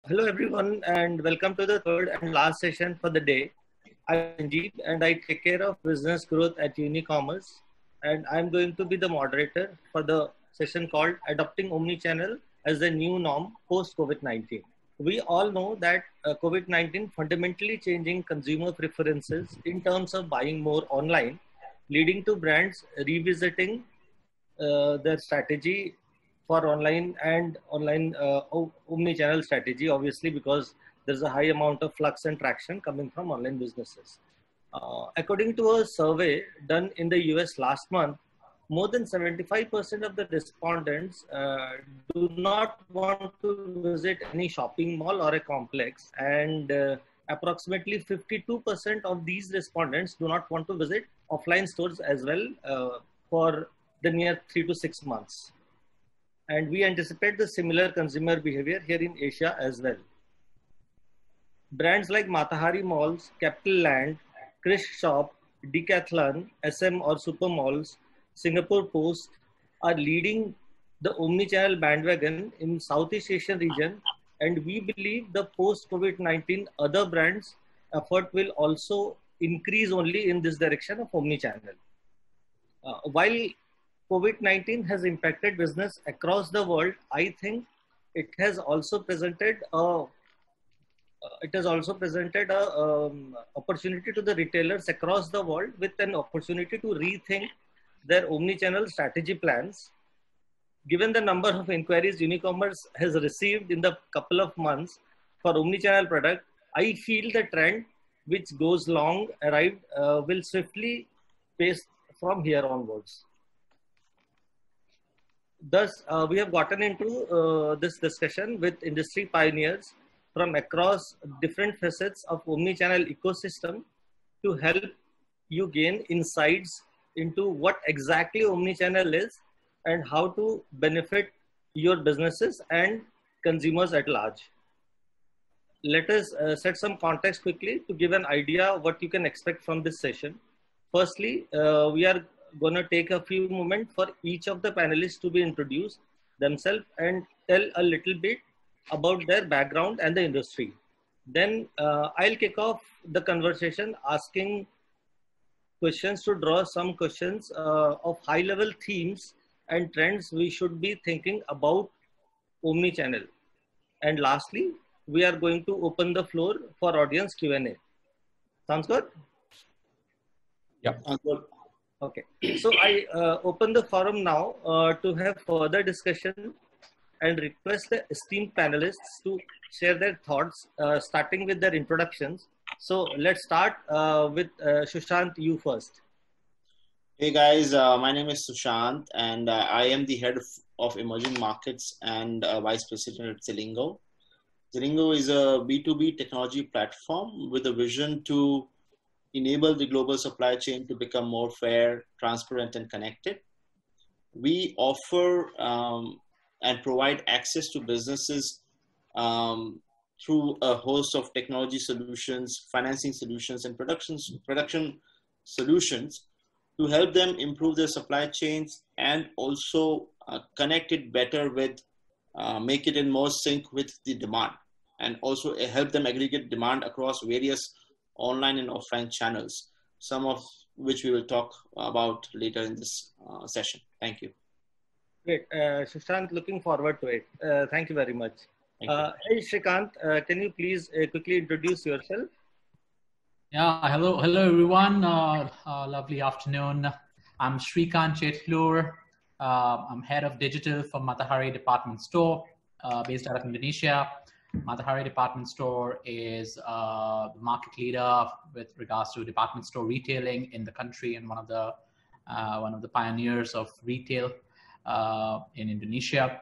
Hello everyone and welcome to the third and last session for the day. I'm Sanjeev and I take care of business growth at Unicommerce, and I'm going to be the moderator for the session called Adopting Omni Channel as the New Norm Post COVID-19. We all know that COVID-19 fundamentally changing consumer preferences in terms of buying more online, leading to brands revisiting their strategy for online and online omni-channel strategy, obviously, because there's a high amount of flux and traction coming from online businesses. According to a survey done in the US last month, more than 75% of the respondents do not want to visit any shopping mall or a complex, and approximately 52% of these respondents do not want to visit offline stores as well for the near 3 to 6 months. And we anticipate the similar consumer behavior here in Asia as well. Brands like Matahari Malls, Capital Land, Chris Shop, Decathlon, SM or Super Malls, Singapore Post are leading the omnichannel bandwagon in Southeast Asian region, and we believe the post-COVID-19 other brands' effort will also increase only in this direction of omnichannel. While COVID-19 has impacted business across the world, I think it has also presented a opportunity to the retailers across the world, with an opportunity to rethink their omni-channel strategy plans. Given the number of inquiries Unicommerce has received in the couple of months for omni-channel product, I feel the trend, which goes long arrived, will swiftly pace from here onwards. Thus, we have gotten into this discussion with industry pioneers from across different facets of omni-channel ecosystem to help you gain insights into what exactly omni-channel is and how to benefit your businesses and consumers at large. Let us set some context quickly to give an idea what you can expect from this session. Firstly, we are going to take a few moments for each of the panelists to be introduced themselves and tell a little bit about their background and the industry. Then I'll kick off the conversation asking questions to draw some questions of high-level themes and trends we should be thinking about omni-channel. And lastly, we are going to open the floor for audience Q&A. Sounds good? Yeah, sounds good. Okay, so I open the forum now to have further discussion and request the esteemed panelists to share their thoughts, starting with their introductions. So let's start with Sreekanth, you first. Hey guys, my name is Sreekanth and I am the head of emerging markets and vice president at Zelingo. Zelingo is a B2B technology platform with a vision to enable the global supply chain to become more fair, transparent, and connected. We offer and provide access to businesses through a host of technology solutions, financing solutions, and production solutions to help them improve their supply chains and also connect it better with, make it in more sync with the demand, and also help them aggregate demand across various online and offline channels, some of which we will talk about later in this session. Thank you. Great. Sreekanth, looking forward to it. Thank you very much. Hey, Sreekanth, can you please quickly introduce yourself? Yeah, hello everyone. Lovely afternoon. I'm Sreekanth Chetlur. I'm head of digital for Matahari department store based out of Indonesia. Matahari department store is the market leader with regards to department store retailing in the country, and one of the pioneers of retail in Indonesia.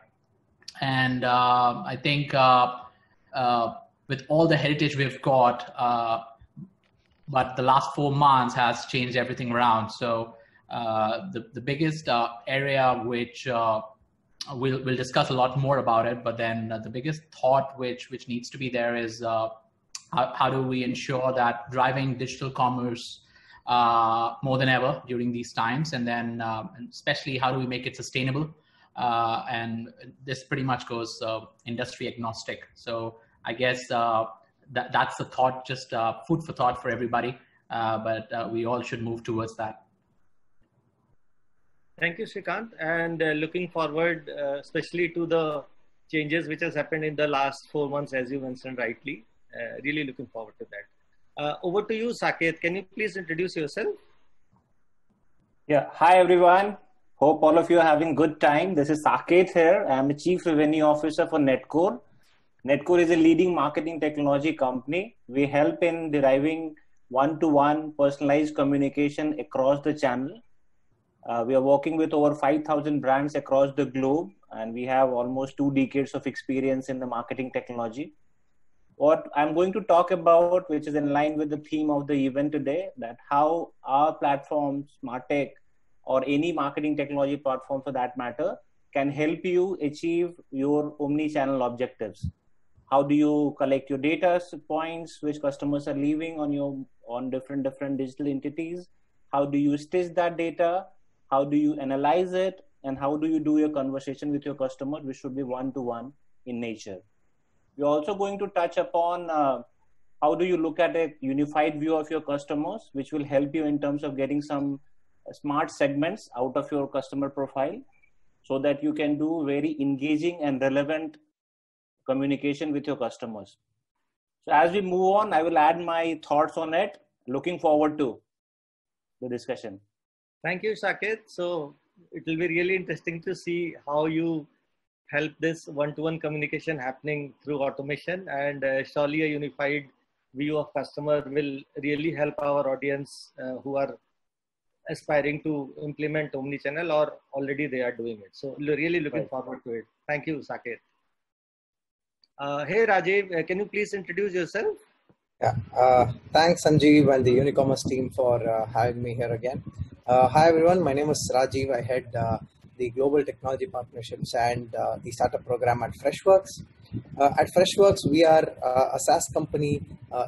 And I think with all the heritage we've got, but the last 4 months has changed everything around. So the biggest area which we'll discuss a lot more about it, but then the biggest thought which needs to be there is how do we ensure that driving digital commerce more than ever during these times, and then especially how do we make it sustainable, and this pretty much goes industry agnostic. So I guess that's the thought, just food for thought for everybody. But we all should move towards that. Thank you, Sreekanth, and looking forward, especially to the changes which has happened in the last 4 months, as you mentioned rightly. Really looking forward to that. Over to you, Saket. Can you please introduce yourself? Yeah. Hi, everyone. Hope all of you are having good time. This is Saket here. I'm the Chief Revenue Officer for Netcore. Netcore is a leading marketing technology company. We help in deriving one-to-one personalized communication across the channel. We are working with over 5,000 brands across the globe, and we have almost 2 decades of experience in the marketing technology. What I'm going to talk about, which is in line with the theme of the event today, that how our platform, SmartTech, or any marketing technology platform for that matter, can help you achieve your omni-channel objectives. How do you collect your data points which customers are leaving on different digital entities? How do you stitch that data? How do you analyze it? And how do you do your conversation with your customer, which should be one-to-one in nature? We're also going to touch upon how do you look at a unified view of your customers, which will help you in terms of getting some smart segments out of your customer profile so that you can do very engaging and relevant communication with your customers. So as we move on, I will add my thoughts on it. Looking forward to the discussion. Thank you, Saket. So it will be really interesting to see how you help this one-to-one communication happening through automation, and surely a unified view of customer will really help our audience who are aspiring to implement omnichannel or already they are doing it. So really looking forward to it. Thank you, Saket. Hey, Rajiv, can you please introduce yourself? Yeah, thanks Sanjeev and the Unicommerce team for having me here again. Hi everyone, my name is Rajiv. I head the Global Technology Partnerships and the Startup Program at Freshworks. At Freshworks, we are a SaaS company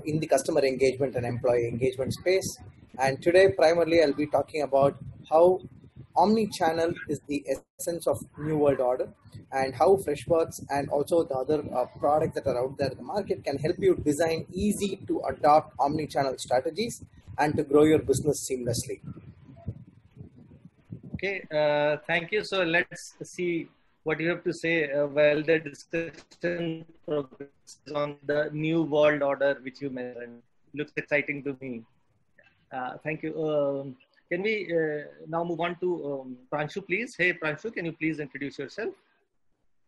in the customer engagement and employee engagement space. And today, primarily, I'll be talking about how omni-channel is the essence of New World Order, and how Freshworks and also the other products that are out there in the market can help you design easy to adopt omni-channel strategies and to grow your business seamlessly. Okay, thank you. So let's see what you have to say while the discussion progresses on the New World Order, which you mentioned. Looks exciting to me. Thank you. Can we now move on to Pranshu, please? Hey, Pranshu, can you please introduce yourself?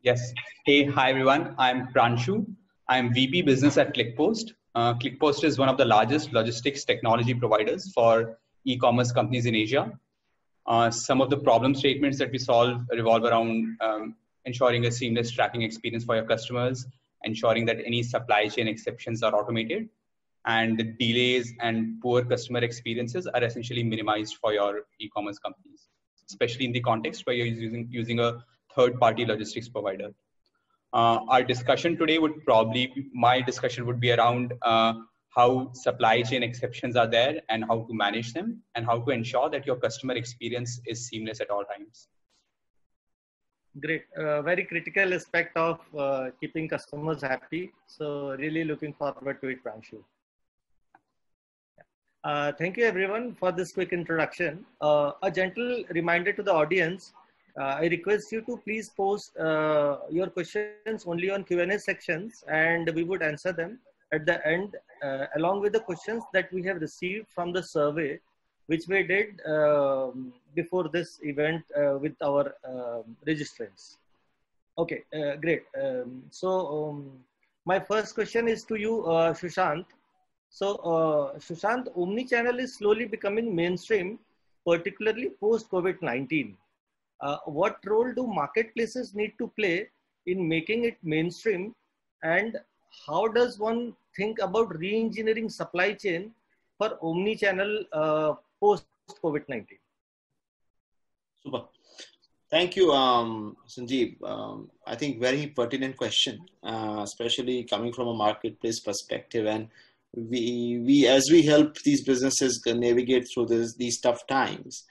Yes. Hey, hi, everyone. I'm Pranshu. I'm VP Business at ClickPost. ClickPost is one of the largest logistics technology providers for e-commerce companies in Asia. Some of the problem statements that we solve revolve around ensuring a seamless tracking experience for your customers, ensuring that any supply chain exceptions are automated, and the delays and poor customer experiences are essentially minimized for your e-commerce companies, especially in the context where you're using a third-party logistics provider. Our discussion today my discussion would be around how supply chain exceptions are there and how to manage them, and how to ensure that your customer experience is seamless at all times. Great. Very critical aspect of keeping customers happy. So really looking forward to it, Pranshu. Thank you everyone for this quick introduction. A gentle reminder to the audience, I request you to please post your questions only on Q&A sections, and we would answer them at the end along with the questions that we have received from the survey, which we did before this event with our registrants. Okay, great. So my first question is to you, Sreekanth. So Sreekanth, omnichannel is slowly becoming mainstream, particularly post-COVID-19. What role do marketplaces need to play in making it mainstream, and how does one think about re-engineering supply chain for omnichannel post-COVID-19? Super. Thank you, Sanjeev. I think very pertinent question, especially coming from a marketplace perspective. And we as we help these businesses navigate through these tough times,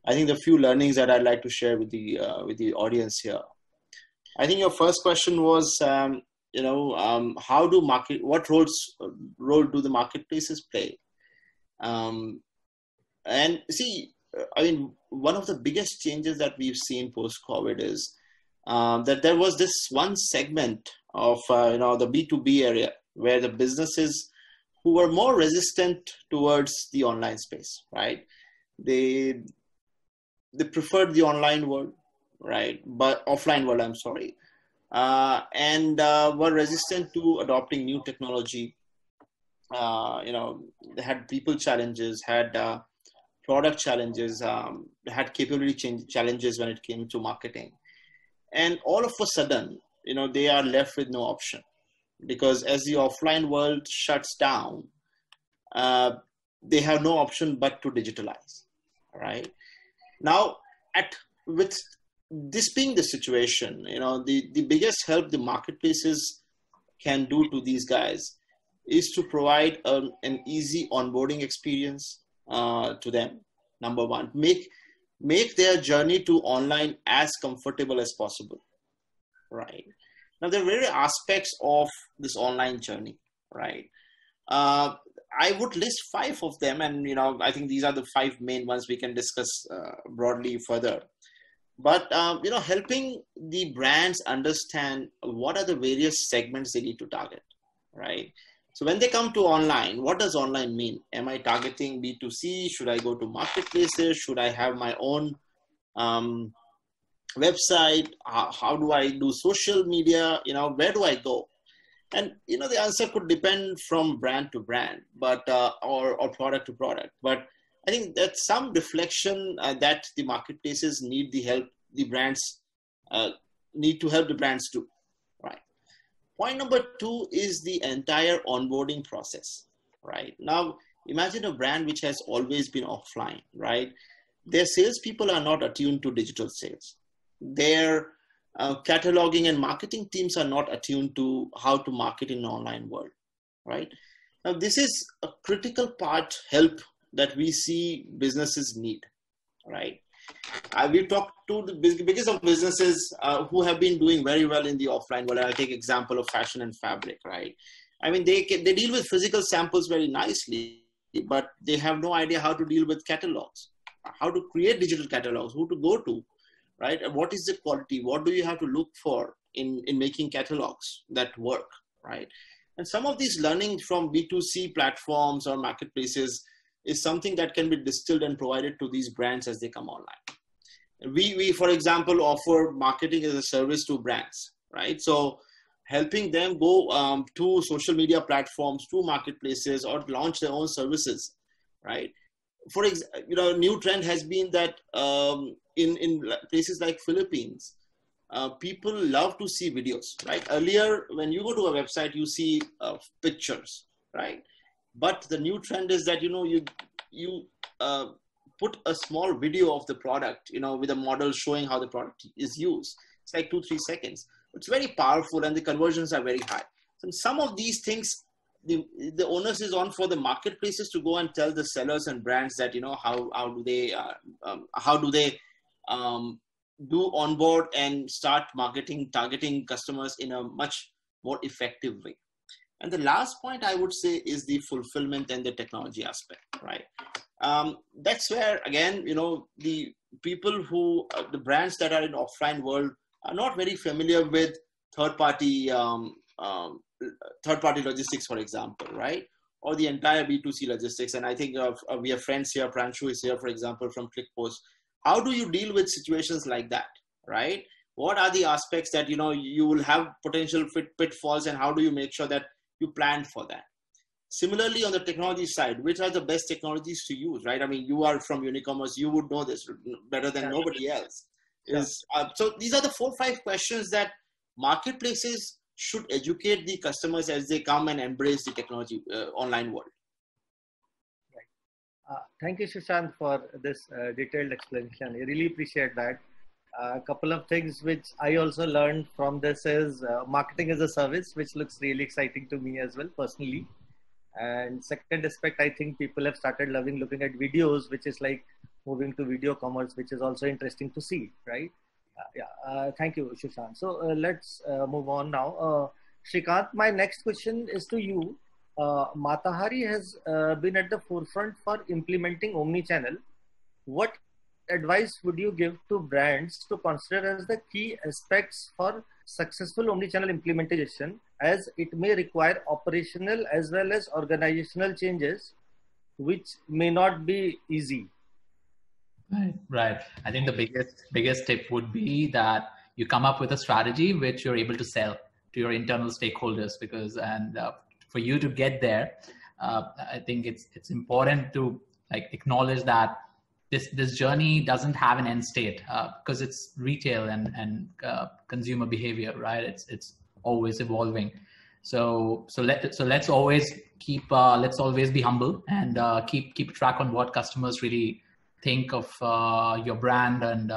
I think the few learnings that I'd like to share with the audience here. I think your first question was, what role do the marketplaces play? And see, I mean, one of the biggest changes that we've seen post-COVID is that there was this one segment of the B2B area where the businesses who were more resistant towards the online space, right? They preferred the online world, right? But offline world, I'm sorry, and were resistant to adopting new technology. They had people challenges, had product challenges, had capability challenges when it came to marketing. And all of a sudden, they are left with no option, because as the offline world shuts down, they have no option but to digitalize, right? Now, with this being the situation, the biggest help the marketplaces can do to these guys is to provide an easy onboarding experience to them. Number one, make their journey to online as comfortable as possible, right? Now, there are various aspects of this online journey, right? I would list 5 of them, and I think these are the 5 main ones we can discuss broadly further. But helping the brands understand what are the various segments they need to target, right? So when they come to online, what does online mean? Am I targeting B2C? Should I go to marketplaces? Should I have my own website? How do I do social media? Where do I go? And the answer could depend from brand to brand, but or product to product. But I think that's some reflection that the marketplaces need to help the brands do, right? Point number 2 is the entire onboarding process, right? Now, imagine a brand which has always been offline, right? Their salespeople are not attuned to digital sales. Their cataloging and marketing teams are not attuned to how to market in an online world, right? Now, this is a critical help that we see businesses need, right? We've talked to the biggest of businesses who have been doing very well in the offline world. I'll take example of fashion and fabric, right? I mean, they deal with physical samples very nicely, but they have no idea how to deal with catalogs, how to create digital catalogs, who to go to, right? And what is the quality? What do you have to look for in making catalogs that work, right? And some of these learning from B2C platforms or marketplaces is something that can be distilled and provided to these brands as they come online. We, for example, offer marketing as a service to brands, right? So helping them go to social media platforms, to marketplaces, or launch their own services, right? For example, new trend has been that in places like Philippines, people love to see videos, right? Earlier, when you go to a website, you see pictures, right? But the new trend is that, you put a small video of the product, with a model showing how the product is used. It's like 2-3 seconds. It's very powerful and the conversions are very high. So some of these things, the onus is on for the marketplaces to go and tell the sellers and brands that, how do they do onboard and start targeting customers in a much more effective way. And the last point I would say is the fulfillment and the technology aspect, right? That's where, again, the people the brands that are in offline world are not very familiar with third-party logistics, for example, right? Or the entire B2C logistics. And I think we have friends here, Pranshu is here, for example, from ClickPost. How do you deal with situations like that, right? What are the aspects that, you will have potential pitfalls, and how do you make sure that you plan for that? Similarly, on the technology side, which are the best technologies to use, right? I mean, you are from Unicommerce, you would know this better than nobody else. So these are the 4 or 5 questions that marketplaces should educate the customers as they come and embrace the technology online world. Right. Thank you, Sreekanth, for this detailed explanation. I really appreciate that. A couple of things which I also learned from this is marketing as a service, which looks really exciting to me as well, personally. And second aspect, I think people have started loving looking at videos, which is like moving to video commerce, which is also interesting to see, right? Thank you, Sreekanth. So let's move on now. Sreekanth, my next question is to you. Matahari has been at the forefront for implementing Omni Channel. What advice would you give to brands to consider as the key aspects for successful Omni Channel implementation, as it may require operational as well as organizational changes, which may not be easy? Right. I think the biggest tip would be that you come up with a strategy which you're able to sell to your internal stakeholders, because for you to get there, I think it's important to acknowledge that this journey doesn't have an end state, because it's retail and consumer behavior, right? It's always evolving. So let's always be humble and keep track on what customers really think of your brand and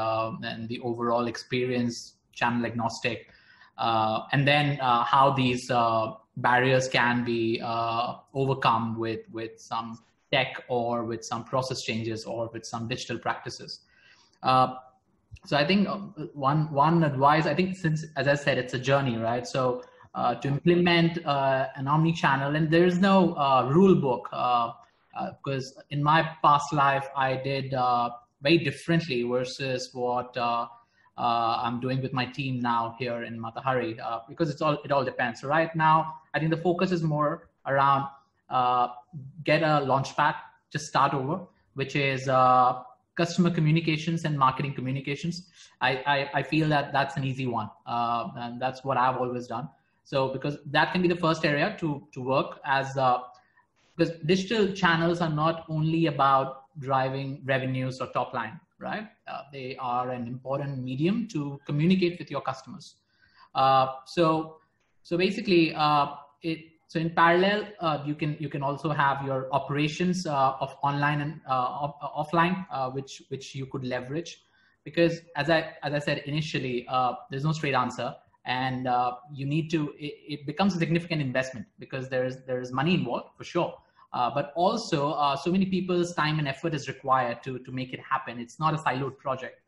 the overall experience, channel agnostic, and then how these barriers can be overcome with some tech or with some process changes or with some digital practices. So I think one advice, I think, since, as I said, it's a journey, right? So to implement an omni-channel, and there is no rule book, because in my past life, I did very differently versus what I'm doing with my team now here in Matahari, because it all depends. So right now, I think the focus is more around get a launchpad, just start over, which is customer communications and marketing communications. I feel that that's an easy one, and that's what I've always done. So because that can be the first area to work as, because digital channels are not only about driving revenues or top line, right? They are an important medium to communicate with your customers. So basically, so in parallel, you can also have your operations of online and offline, which you could leverage, because as I said initially, there's no straight answer, and you need to. It becomes a significant investment because there is money involved for sure, but also so many people's time and effort is required to make it happen. It's not a siloed project,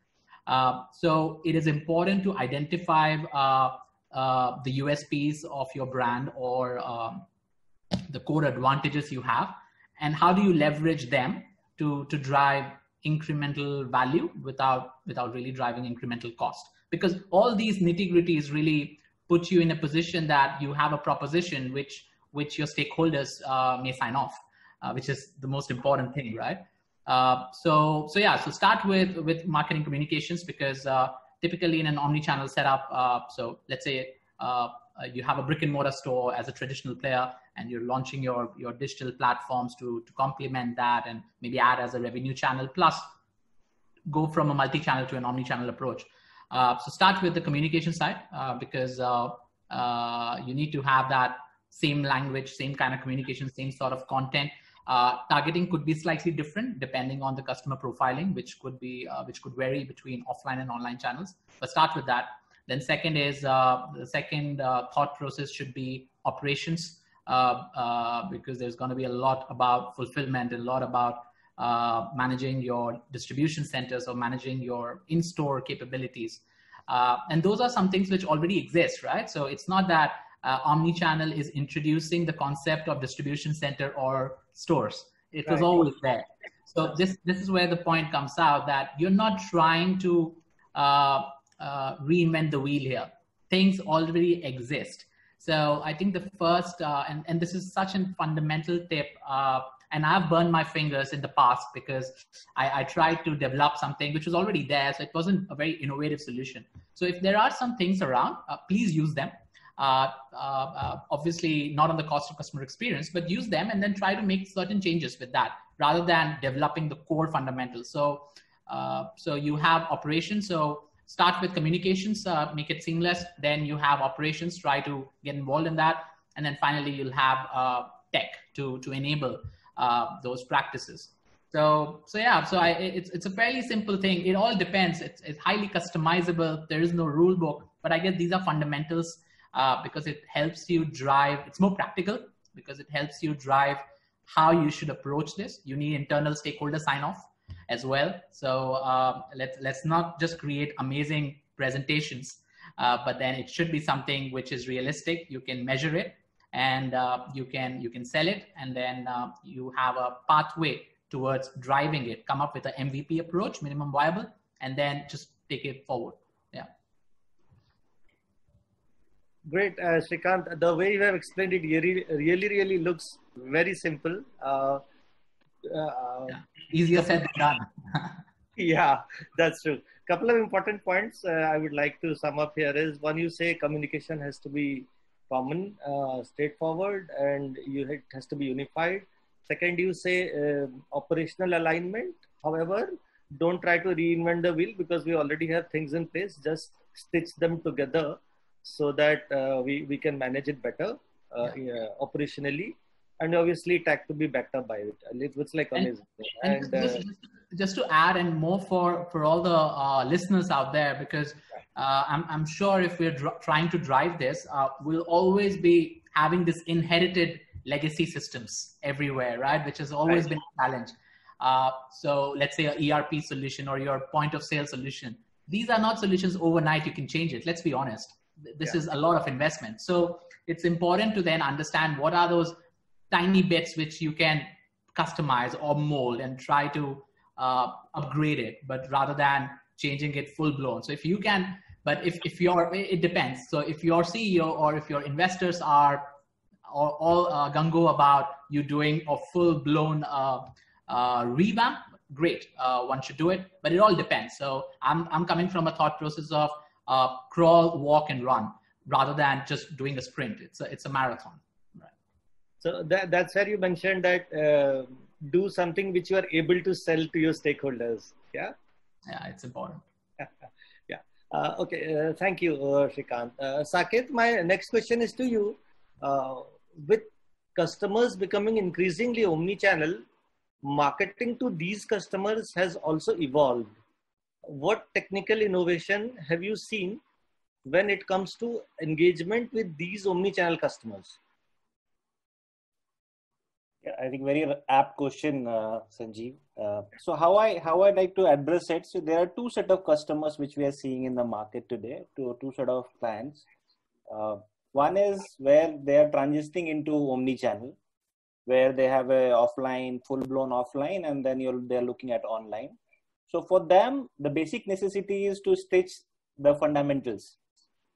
so it is important to identify the USPs of your brand or the core advantages you have, and how do you leverage them to drive incremental value without really driving incremental cost, because all these nitty-gritties really put you in a position that you have a proposition which your stakeholders may sign off, which is the most important thing, right? So start with marketing communications, because typically in an omni-channel setup, so let's say you have a brick and mortar store as a traditional player, and you're launching your digital platforms to complement that and maybe add as a revenue channel, plus go from a multi-channel to an omni-channel approach. So start with the communication side, because you need to have that same language, same kind of communication, same sort of content. Targeting could be slightly different depending on the customer profiling, which could vary between offline and online channels. But start with that. Then second is the second thought process should be operations, because there's going to be a lot about fulfillment, and a lot about managing your distribution centers or managing your in-store capabilities. And those are some things which already exist, right? So it's not that Omnichannel is introducing the concept of distribution center or stores. It was always there. So this is where the point comes out, that you're not trying to reinvent the wheel here. Things already exist. So I think the first, and this is such a fundamental tip, and I've burned my fingers in the past because I tried to develop something which was already there, so it wasn't a very innovative solution. So if there are some things around, please use them. Obviously not on the cost of customer experience, but use them and then try to make certain changes with that rather than developing the core fundamentals. So you have operations. So start with communications, make it seamless. Then you have operations, try to get involved in that. And then finally you'll have tech to enable those practices. It's a fairly simple thing. It all depends. It's highly customizable. There is no rule book, but I guess these are fundamentals because it helps you drive. It's more practical because it helps you drive how you should approach this. You need internal stakeholder sign off as well. So let's not just create amazing presentations but then it should be something which is realistic. You can measure it, and you can sell it, and then you have a pathway towards driving it. Come up with an MVP approach, minimum viable, and then just take it forward. Yeah. Great, Sreekanth. The way you have explained it really looks very simple. Yeah. Easier said than done. Yeah, that's true. Couple of important points I would like to sum up here is, one, you say communication has to be common, straightforward, and it has to be unified. Second, you say operational alignment. However, don't try to reinvent the wheel, because we already have things in place. Just stitch them together so that we can manage it better operationally. And obviously, tech to be backed up by it. It's like amazing. And just to add, and more for all the listeners out there, because I'm sure if we're trying to drive this, we'll always be having this inherited legacy systems everywhere, right? Which has always been a challenge. So let's say an ERP solution or your point of sale solution. These are not solutions overnight. You can change it. Let's be honest. This is a lot of investment. So it's important to then understand what are those tiny bits which you can customize or mold and try to upgrade it, but rather than changing it full blown. So if you can, but if it depends. So if your CEO or if your investors are all gung-ho about you doing a full blown revamp, great, one should do it, but it all depends. So I'm coming from a thought process of crawl, walk, and run rather than just doing a sprint. It's a marathon. So that's where you mentioned that do something which you are able to sell to your stakeholders. Yeah. Yeah, it's important. Yeah. Okay. Thank you, Sreekanth. Saket, my next question is to you. With customers becoming increasingly omni-channel, marketing to these customers has also evolved. What technical innovation have you seen when it comes to engagement with these omni-channel customers? Yeah, I think very apt question, Sanjeev. So how I like to address it. So there are two set of customers which we are seeing in the market today. Two set of clients. One is where they are transitioning into omni-channel, where they have a offline, full-blown offline, and then they're looking at online. So for them, the basic necessity is to stitch the fundamentals,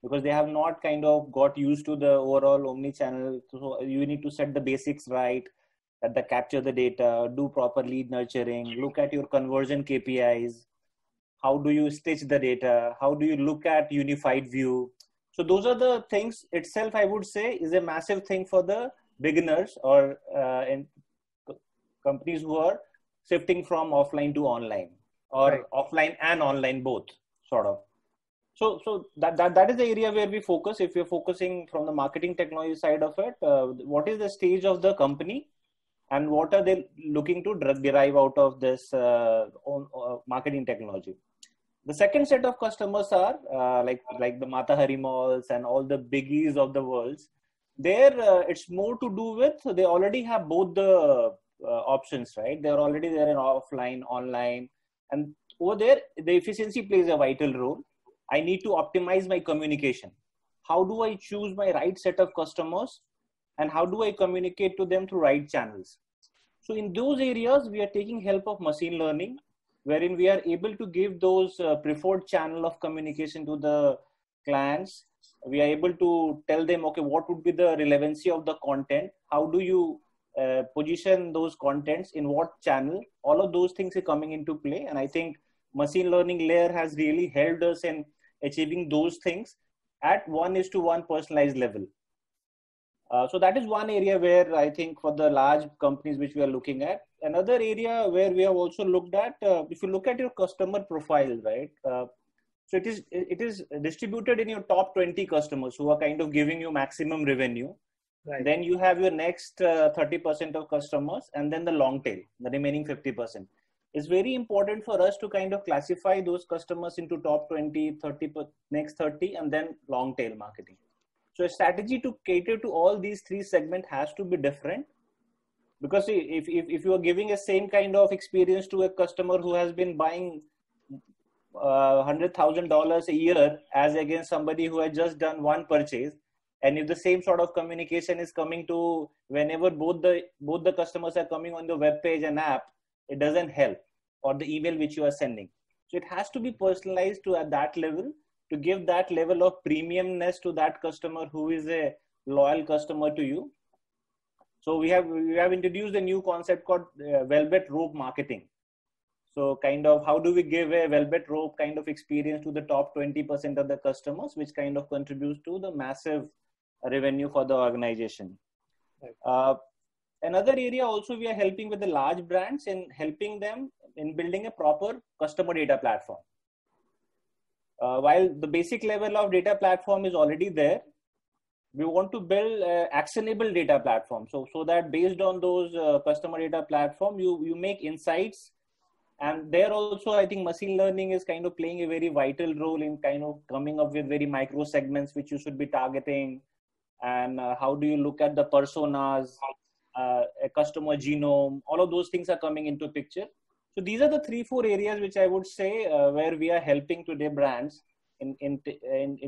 because they have not kind of got used to the overall omni-channel. So you need to set the basics right, capture the data, do proper lead nurturing, look at your conversion KPIs. How do you stitch the data? How do you look at unified view? So those are the things itself, I would say, is a massive thing for the beginners or in companies who are shifting from offline to online, or offline and online both, sort of. So that is the area where we focus. If you're focusing from the marketing technology side of it, what is the stage of the company and what are they looking to derive out of this marketing technology? The second set of customers are like the Matahari malls and all the biggies of the world. There, it's more to do with, they already have both the options, right? They're already there in offline, online, and over there, the efficiency plays a vital role. I need to optimize my communication. How do I choose my right set of customers, and how do I communicate to them through right channels? So in those areas, we are taking help of machine learning, wherein we are able to give those preferred channel of communication to the clients. We are able to tell them, okay, what would be the relevancy of the content? How do you position those contents in what channel? All of those things are coming into play. And I think machine learning layer has really helped us in achieving those things at 1:1 personalized level. So that is one area where I think for the large companies which we are looking at. Another area where we have also looked at, if you look at your customer profile, right? So it is distributed in your top 20 customers who are kind of giving you maximum revenue. Right. Then you have your next 30% of customers, and then the long tail, the remaining 50%. It's very important for us to kind of classify those customers into top 20, 30, next 30, and then long tail marketing. So a strategy to cater to all these three segments has to be different, because if you are giving a same kind of experience to a customer who has been buying $100,000 a year as against somebody who had just done one purchase. And if the same sort of communication is coming to whenever both the customers are coming on the web page and app, it doesn't help, or the email which you are sending. So it has to be personalized to at that level to give that level of premiumness to that customer who is a loyal customer to you. So we have introduced a new concept called velvet rope marketing. So kind of how do we give a velvet rope kind of experience to the top 20% of the customers, which kind of contributes to the massive revenue for the organization. Right. Another area also we are helping with the large brands in helping them in building a proper customer data platform. While the basic level of data platform is already there, we want to build actionable data platform. So that based on those customer data platform, you make insights. And there also, I think machine learning is kind of playing a very vital role in kind of coming up with very micro segments which you should be targeting. And how do you look at the personas, a customer genome, all of those things are coming into picture. So these are the 3-4 areas which I would say where we are helping today brands in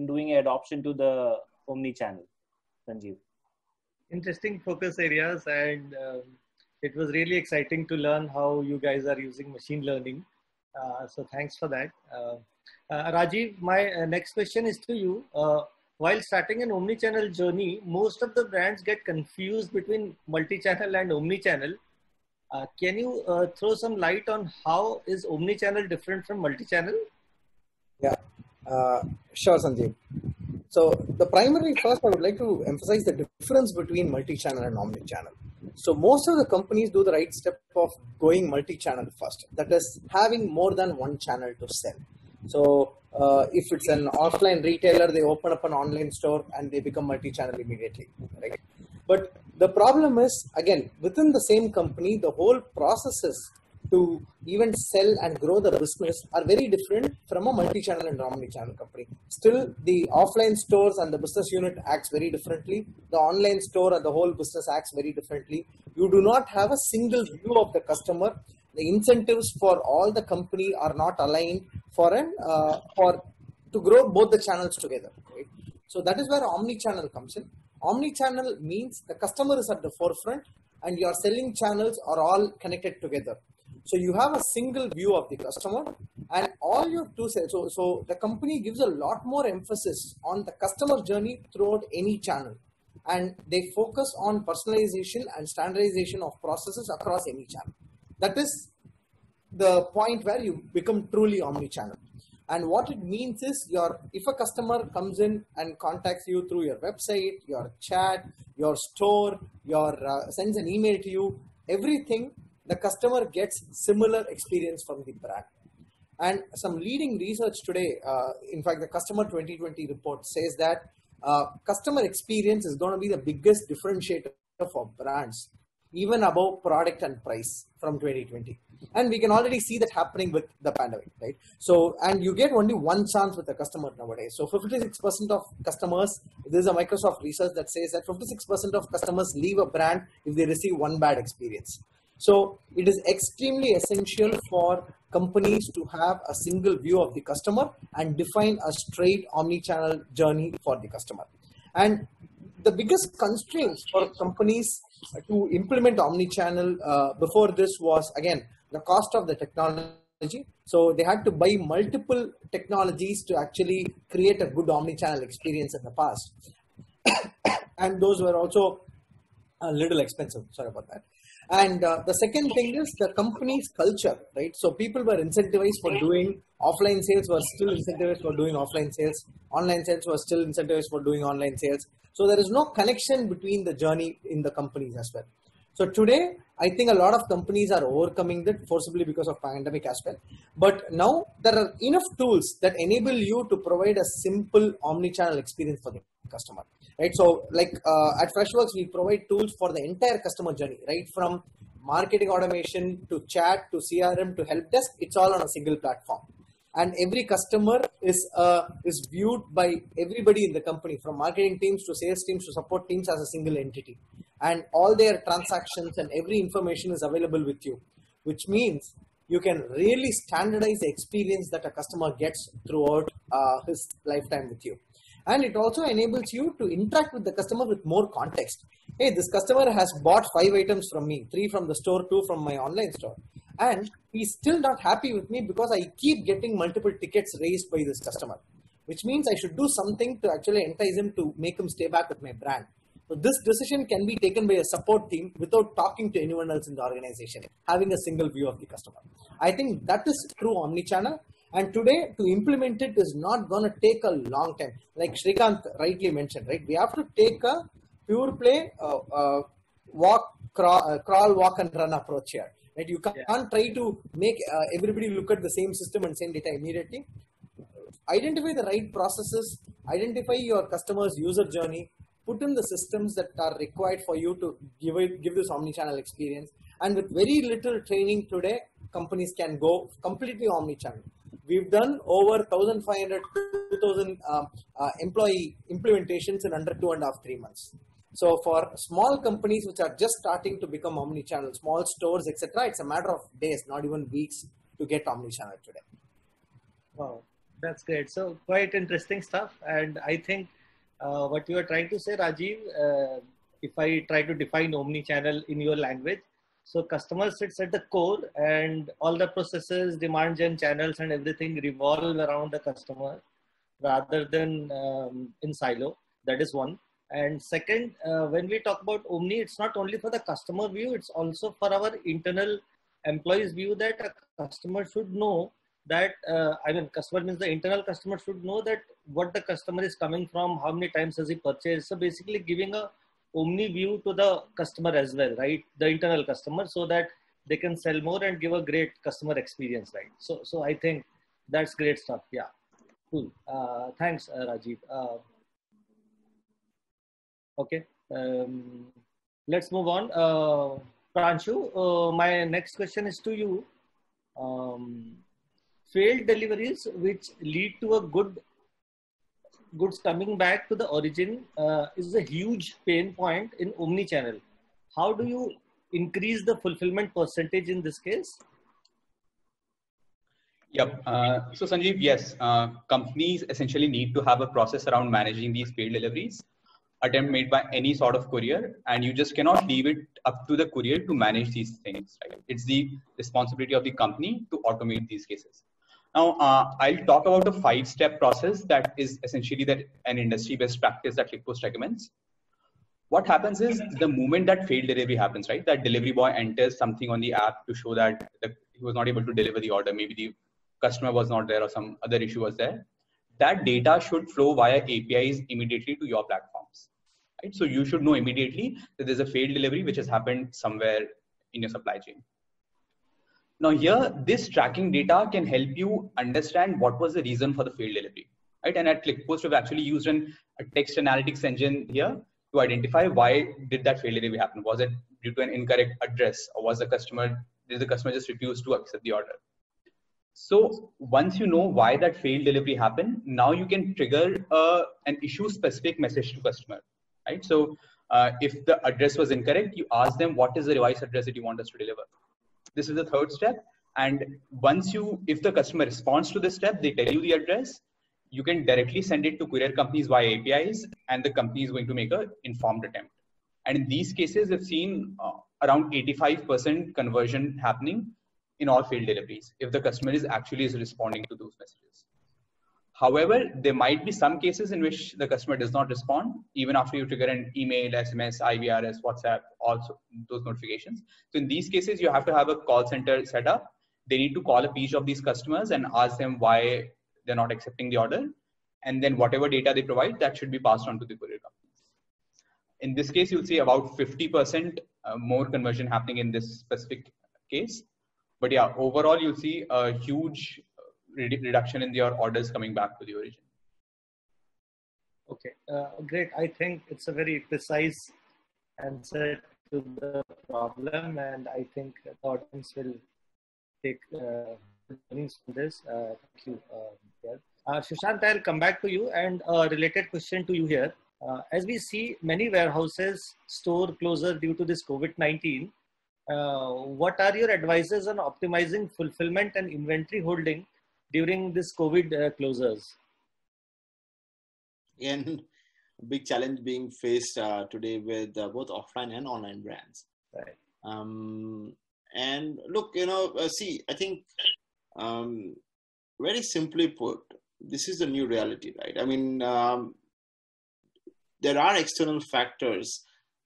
doing adoption to the Omni Channel. Sanjeev. Interesting focus areas, and it was really exciting to learn how you guys are using machine learning. So thanks for that. Rajiv, my next question is to you. While starting an omni-channel journey, most of the brands get confused between multi-channel and omni-channel. Can you throw some light on how is omni-channel different from multi-channel? Yeah, sure, Sanjeev. So first I would like to emphasize the difference between multi-channel and omni-channel. So most of the companies do the right step of going multi-channel first. That is having more than one channel to sell. So if it's an offline retailer, they open up an online store and they become multi-channel immediately, right? But the problem is, again, within the same company, the whole processes to even sell and grow the business are very different from a multi-channel and omni-channel company. Still, the offline stores and the business unit acts very differently. The online store and the whole business acts very differently. You do not have a single view of the customer. The incentives for all the company are not aligned to grow both the channels together. Right? So that is where omni-channel comes in. Omni-channel means the customer is at the forefront and your selling channels are all connected together. So you have a single view of the customer and all your two sales. So the company gives a lot more emphasis on the customer journey throughout any channel. And they focus on personalization and standardization of processes across any channel. That is the point where you become truly omni-channel. And what it means is if a customer comes in and contacts you through your website, your chat, your store, sends an email to you, everything, the customer gets similar experience from the brand. And some leading research today, in fact, the Customer 2020 report says that customer experience is going to be the biggest differentiator for brands, even above product and price from 2020. And we can already see that happening with the pandemic, right? So, and you get only one chance with the customer nowadays. So 56% of customers, there's a Microsoft research that says that 56% of customers leave a brand if they receive one bad experience. So it is extremely essential for companies to have a single view of the customer and define a straight omni-channel journey for the customer. And the biggest constraints for companies to implement omni-channel before this was, again, the cost of the technology. So they had to buy multiple technologies to actually create a good omni-channel experience in the past. And those were also a little expensive. Sorry about that. And the second thing is the company's culture, right? So people were incentivized for doing offline sales, were still incentivized for doing offline sales. Online sales were still incentivized for doing online sales. So there is no connection between the journey in the companies as well. So today, I think a lot of companies are overcoming that forcibly because of pandemic as well. But now there are enough tools that enable you to provide a simple omni-channel experience for the customer, right? So like at Freshworks, we provide tools for the entire customer journey, right? From marketing automation to chat to CRM to help desk, it's all on a single platform. And every customer is viewed by everybody in the company, from marketing teams to sales teams to support teams, as a single entity. And all their transactions and every information is available with you, which means you can really standardize the experience that a customer gets throughout his lifetime with you. And it also enables you to interact with the customer with more context. Hey, this customer has bought 5 items from me, 3 from the store, 2 from my online store. And he's still not happy with me because I keep getting multiple tickets raised by this customer, which means I should do something to actually entice him to make him stay back with my brand. So this decision can be taken by a support team without talking to anyone else in the organization, having a single view of the customer. I think that is true omnichannel. And today, to implement it is not going to take a long time. Like Sreekanth rightly mentioned, right? We have to take a pure play, crawl, walk and run approach here. Right? You can't try to make everybody look at the same system and send data immediately. Identify the right processes, identify your customer's user journey, put in the systems that are required for you to give this omnichannel experience. And with very little training today, companies can go completely omnichannel. We've done over 1,500 to 2,000 employee implementations in under 2.5-3 months. So for small companies which are just starting to become omnichannel, small stores, etc., it's a matter of days, not even weeks, to get omnichannel today. Wow, that's great. So quite interesting stuff. And I think what you are trying to say, Rajiv, if I try to define omnichannel in your language, so customer sits at the core and all the processes, demand gen channels and everything revolve around the customer rather than in silo. That is one. And second, when we talk about Omni, it's not only for the customer view, it's also for our internal employees view that a customer should know that, customer means the internal customer should know that what the customer is coming from, how many times has he purchased. So basically giving a Omni view to the customer as well, right? The internal customer, so that they can sell more and give a great customer experience, right? So I think that's great stuff. Yeah, cool. Thanks, Rajiv. Okay, let's move on. Pranshu, my next question is to you. Failed deliveries which lead to a goods coming back to the origin is a huge pain point in omnichannel. How do you increase the fulfillment percentage in this case? Yep. So Sanjeev, yes, companies essentially need to have a process around managing these failed deliveries, attempt made by any sort of courier, and you just cannot leave it up to the courier to manage these things. Right? It's the responsibility of the company to automate these cases. Now, I'll talk about a 5-step process that is essentially an industry best practice that ClickPost recommends. What happens is the moment that failed delivery happens, right? That delivery boy enters something on the app to show that he was not able to deliver the order. Maybe the customer was not there or some other issue was there. That data should flow via APIs immediately to your platforms. Right? So you should know immediately that there's a failed delivery which has happened somewhere in your supply chain. Now here, this tracking data can help you understand what was the reason for the failed delivery, right? And at ClickPost, we've actually used a text analytics engine here to identify why did that failed delivery happen. Was it due to an incorrect address, or did the customer just refuse to accept the order? So once you know why that failed delivery happened, now you can trigger an issue-specific message to customer, right? So if the address was incorrect, you ask them what is the revised address that you want us to deliver. This is the 3rd step. And if the customer responds to this step, they tell you the address, you can directly send it to courier companies via APIs, and the company is going to make an informed attempt. And in these cases, we've seen around 85% conversion happening in all failed deliveries if the customer is responding to those messages. However, there might be some cases in which the customer does not respond, even after you trigger an email, SMS, IVRS, WhatsApp, also those notifications. So in these cases, you have to have a call center set up. They need to call up each of these customers and ask them why they're not accepting the order. And then whatever data they provide, that should be passed on to the courier companies. In this case, you'll see about 50% more conversion happening in this specific case. But yeah, overall, you'll see a huge reduction in your orders coming back to the origin. Okay, great. I think it's a very precise answer to the problem, and I think the audience will take learnings from this. Thank you. Sushant, I'll come back to you, and a related question to you here. As we see many warehouses store closure due to this COVID-19, What are your advices on optimizing fulfillment and inventory holding during this COVID closures? Again, a big challenge being faced today with both offline and online brands. Right. And look, see, I think very simply put, this is the new reality, right? I mean, there are external factors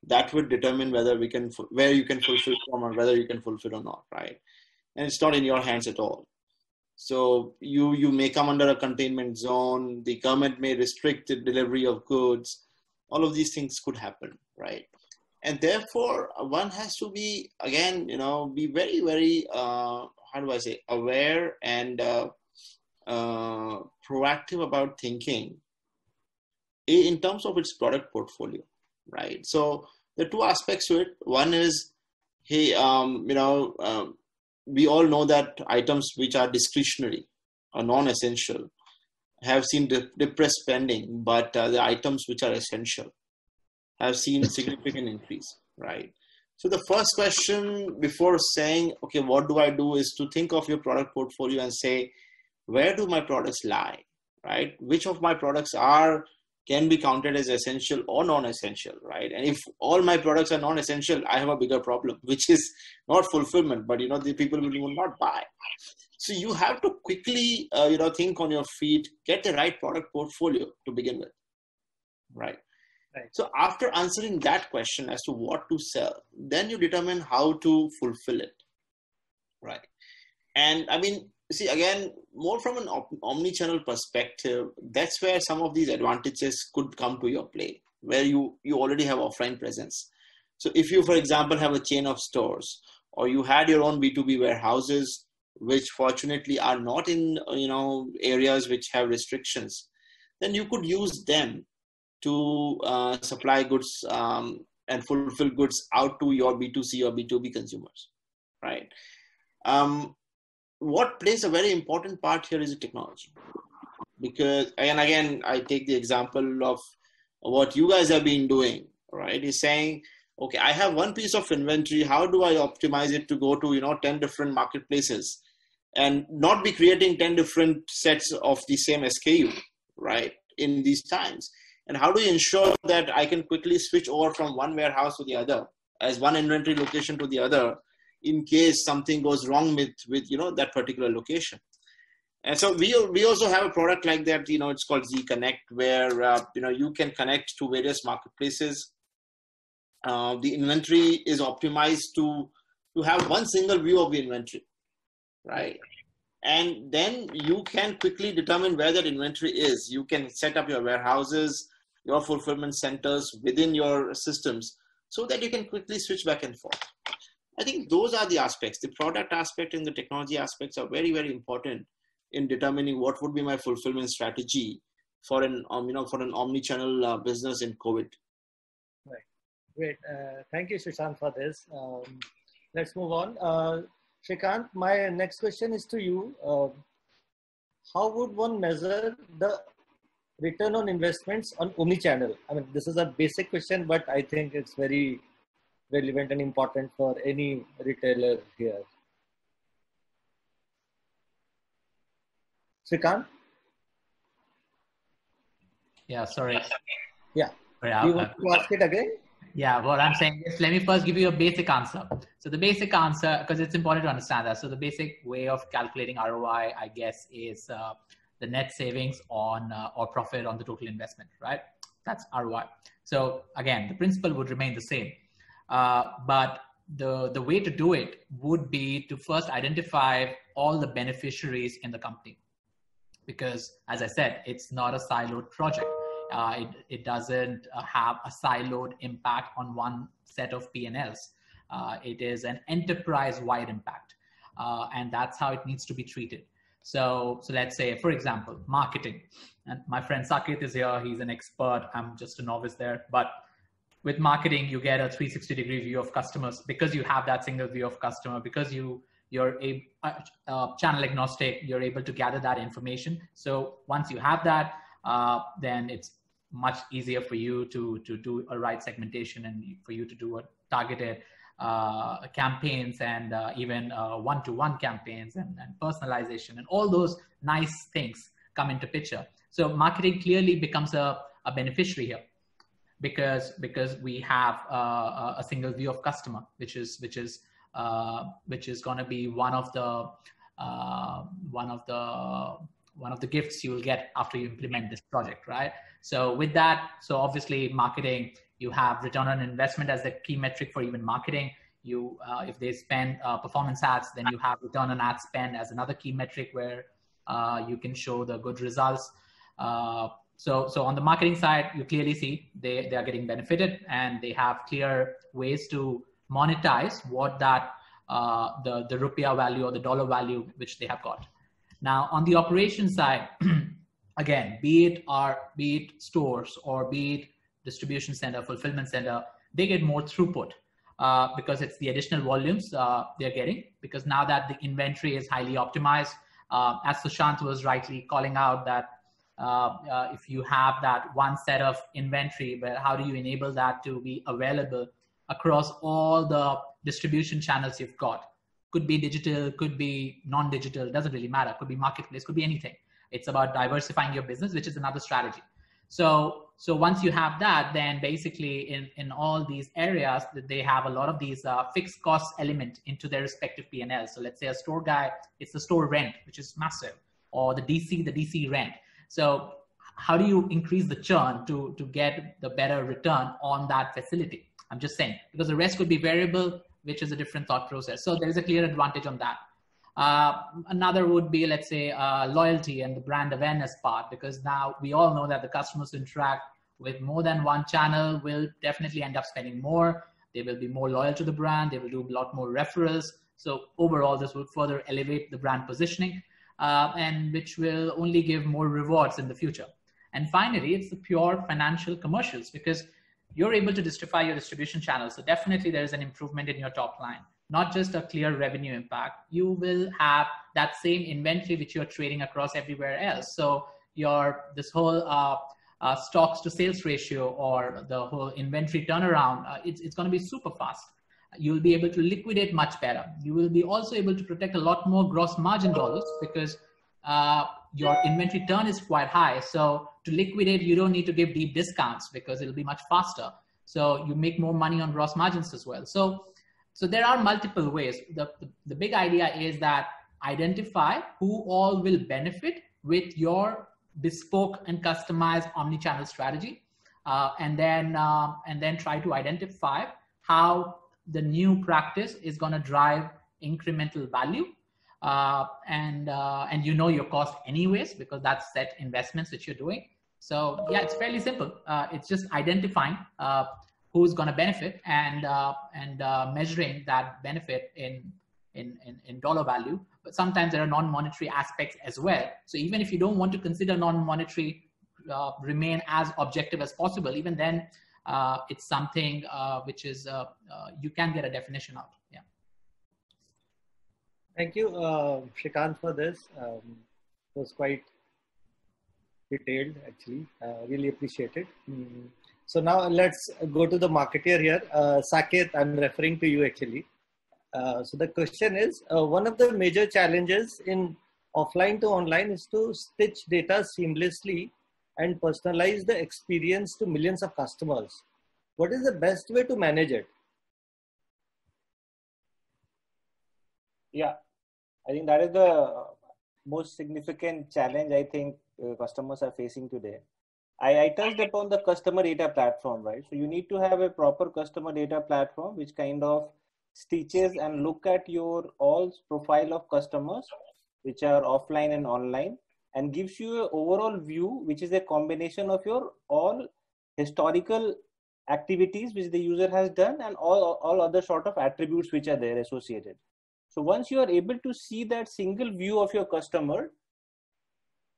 that would determine where you can fulfill from or whether you can fulfill or not, right? And it's not in your hands at all. So you may come under a containment zone. The government may restrict the delivery of goods. All of these things could happen, right? And therefore, one has to be, again, be very, very, aware and proactive about thinking in terms of its product portfolio, right? So there are two aspects to it. One is, hey, we all know that items which are discretionary or non-essential have seen depressed spending, but the items which are essential have seen significant increase, right? So the first question before saying, okay, what do I do, is to think of your product portfolio and say, where do my products lie, right? Which of my products can be counted as essential or non-essential, right? And if all my products are non-essential, I have a bigger problem, which is not fulfillment, but the people will not buy. So you have to quickly, think on your feet, get the right product portfolio to begin with, right? Right. So after answering that question as to what to sell, then you determine how to fulfill it, right? And I mean, see, again, more from an omni-channel perspective, that's where some of these advantages could come to your play, where you already have offline presence. So if you, for example, have a chain of stores, or you had your own B2B warehouses, which fortunately are not in, areas which have restrictions, then you could use them to supply goods and fulfill goods out to your B2C or B2B consumers, right? What plays a very important part here is the technology. Because, and again, I take the example of what you guys have been doing, right? Is saying, okay, I have one piece of inventory. How do I optimize it to go to, 10 different marketplaces and not be creating 10 different sets of the same SKU, right? In these times. And how do you ensure that I can quickly switch over from one warehouse to the other, as one inventory location to the other, in case something goes wrong with that particular location? And so we also have a product like that, it's called Zconnect, where you can connect to various marketplaces. The inventory is optimized to have one single view of the inventory, right? And then you can quickly determine where that inventory is. You can set up your warehouses, your fulfillment centers within your systems, so that you can quickly switch back and forth. I think those are the aspects. The product aspect and the technology aspects are very, very important in determining what would be my fulfillment strategy for an omni-channel business in COVID. Right. Great. Thank you, Sreekanth, for this. Let's move on. Sreekanth, my next question is to you. How would one measure the return on investments on omnichannel? I mean, this is a basic question, but I think it's very relevant and important for any retailer here. Sreekanth? Yeah, sorry. Yeah. Sorry, Do you want to ask it again? Yeah, what I'm saying is, let me first give you a basic answer. So the basic answer, because it's important to understand that. So the basic way of calculating ROI, I guess, is the net savings on or profit on the total investment, right? That's ROI. So again, the principle would remain the same. But the way to do it would be to first identify all the beneficiaries in the company. Because as I said, it's not a siloed project. It doesn't have a siloed impact on one set of P&Ls. It is an enterprise-wide impact. And that's how it needs to be treated. So let's say, for example, marketing. And my friend Saket is here. He's an expert. I'm just a novice there. But with marketing, you get a 360-degree view of customers because you have that single view of customer, because you're a channel agnostic, you're able to gather that information. So once you have that, then it's much easier for you to do a right segmentation and for you to do a targeted campaigns and even one-to-one campaigns and personalization and all those nice things come into picture. So marketing clearly becomes a beneficiary here because we have a single view of customer, which is going to be one of the gifts you will get after you implement this project, right? So with that, so obviously marketing, you have return on investment as the key metric for even marketing. You, if they spend performance ads, then you have return on ad spend as another key metric where you can show the good results. So on the marketing side, you clearly see they are getting benefited and they have clear ways to monetize what that the rupiah value or the dollar value which they have got. Now on the operation side, again, be it stores or be it distribution center, fulfillment center, they get more throughput because it's the additional volumes they're getting, because now that the inventory is highly optimized, as Sushant was rightly calling out that if you have that one set of inventory, but how do you enable that to be available across all the distribution channels you've got? Could be digital, could be non-digital, doesn't really matter. Could be marketplace, could be anything. It's about diversifying your business, which is another strategy. So once you have that, then basically in all these areas, they have a lot of these fixed cost element into their respective P&L. So let's say a store guy, it's the store rent, which is massive, or the DC rent. So how do you increase the churn to get the better return on that facility? I'm just saying, because the rest could be variable, which is a different thought process. So there is a clear advantage on that. Another would be, let's say, loyalty and the brand awareness part, because now we all know that the customers who interact with more than one channel will definitely end up spending more. They will be more loyal to the brand. They will do a lot more referrals. So overall, this will further elevate the brand positioning, and which will only give more rewards in the future. And finally, it's the pure financial commercials, because you're able to justify your distribution channels. So definitely there is an improvement in your top line, not just a clear revenue impact. You will have that same inventory which you're trading across everywhere else. So this whole stocks to sales ratio or the whole inventory turnaround, it's going to be super fast. You'll be able to liquidate much better. You will be also able to protect a lot more gross margin dollars because your inventory turn is quite high. So to liquidate, you don't need to give deep discounts because it'll be much faster. So you make more money on gross margins as well. So there are multiple ways. The big idea is that identify who all will benefit with your bespoke and customized omni-channel strategy, and then try to identify how the new practice is going to drive incremental value. And you know your cost anyways, because that's set investments that you're doing. So yeah, it's fairly simple. It's just identifying who's going to benefit and measuring that benefit in dollar value. But sometimes there are non-monetary aspects as well. So even if you don't want to consider non-monetary, remain as objective as possible, even then it's something which is you can get a definition out. Yeah. Thank you, Sreekanth, for this. It was quite detailed, actually. Really appreciate it. So now let's go to the marketeer here. Saket, I'm referring to you actually. So the question is, one of the major challenges in offline to online is to stitch data seamlessly and personalize the experience to millions of customers. What is the best way to manage it? Yeah, I think that is the most significant challenge I think customers are facing today. I touched upon the customer data platform, right? So you need to have a proper customer data platform which kind of stitches and look at your all profile of customers which are offline and online, and gives you an overall view which is a combination of your all historical activities which the user has done and all other sort of attributes which are there associated. So once you are able to see that single view of your customer,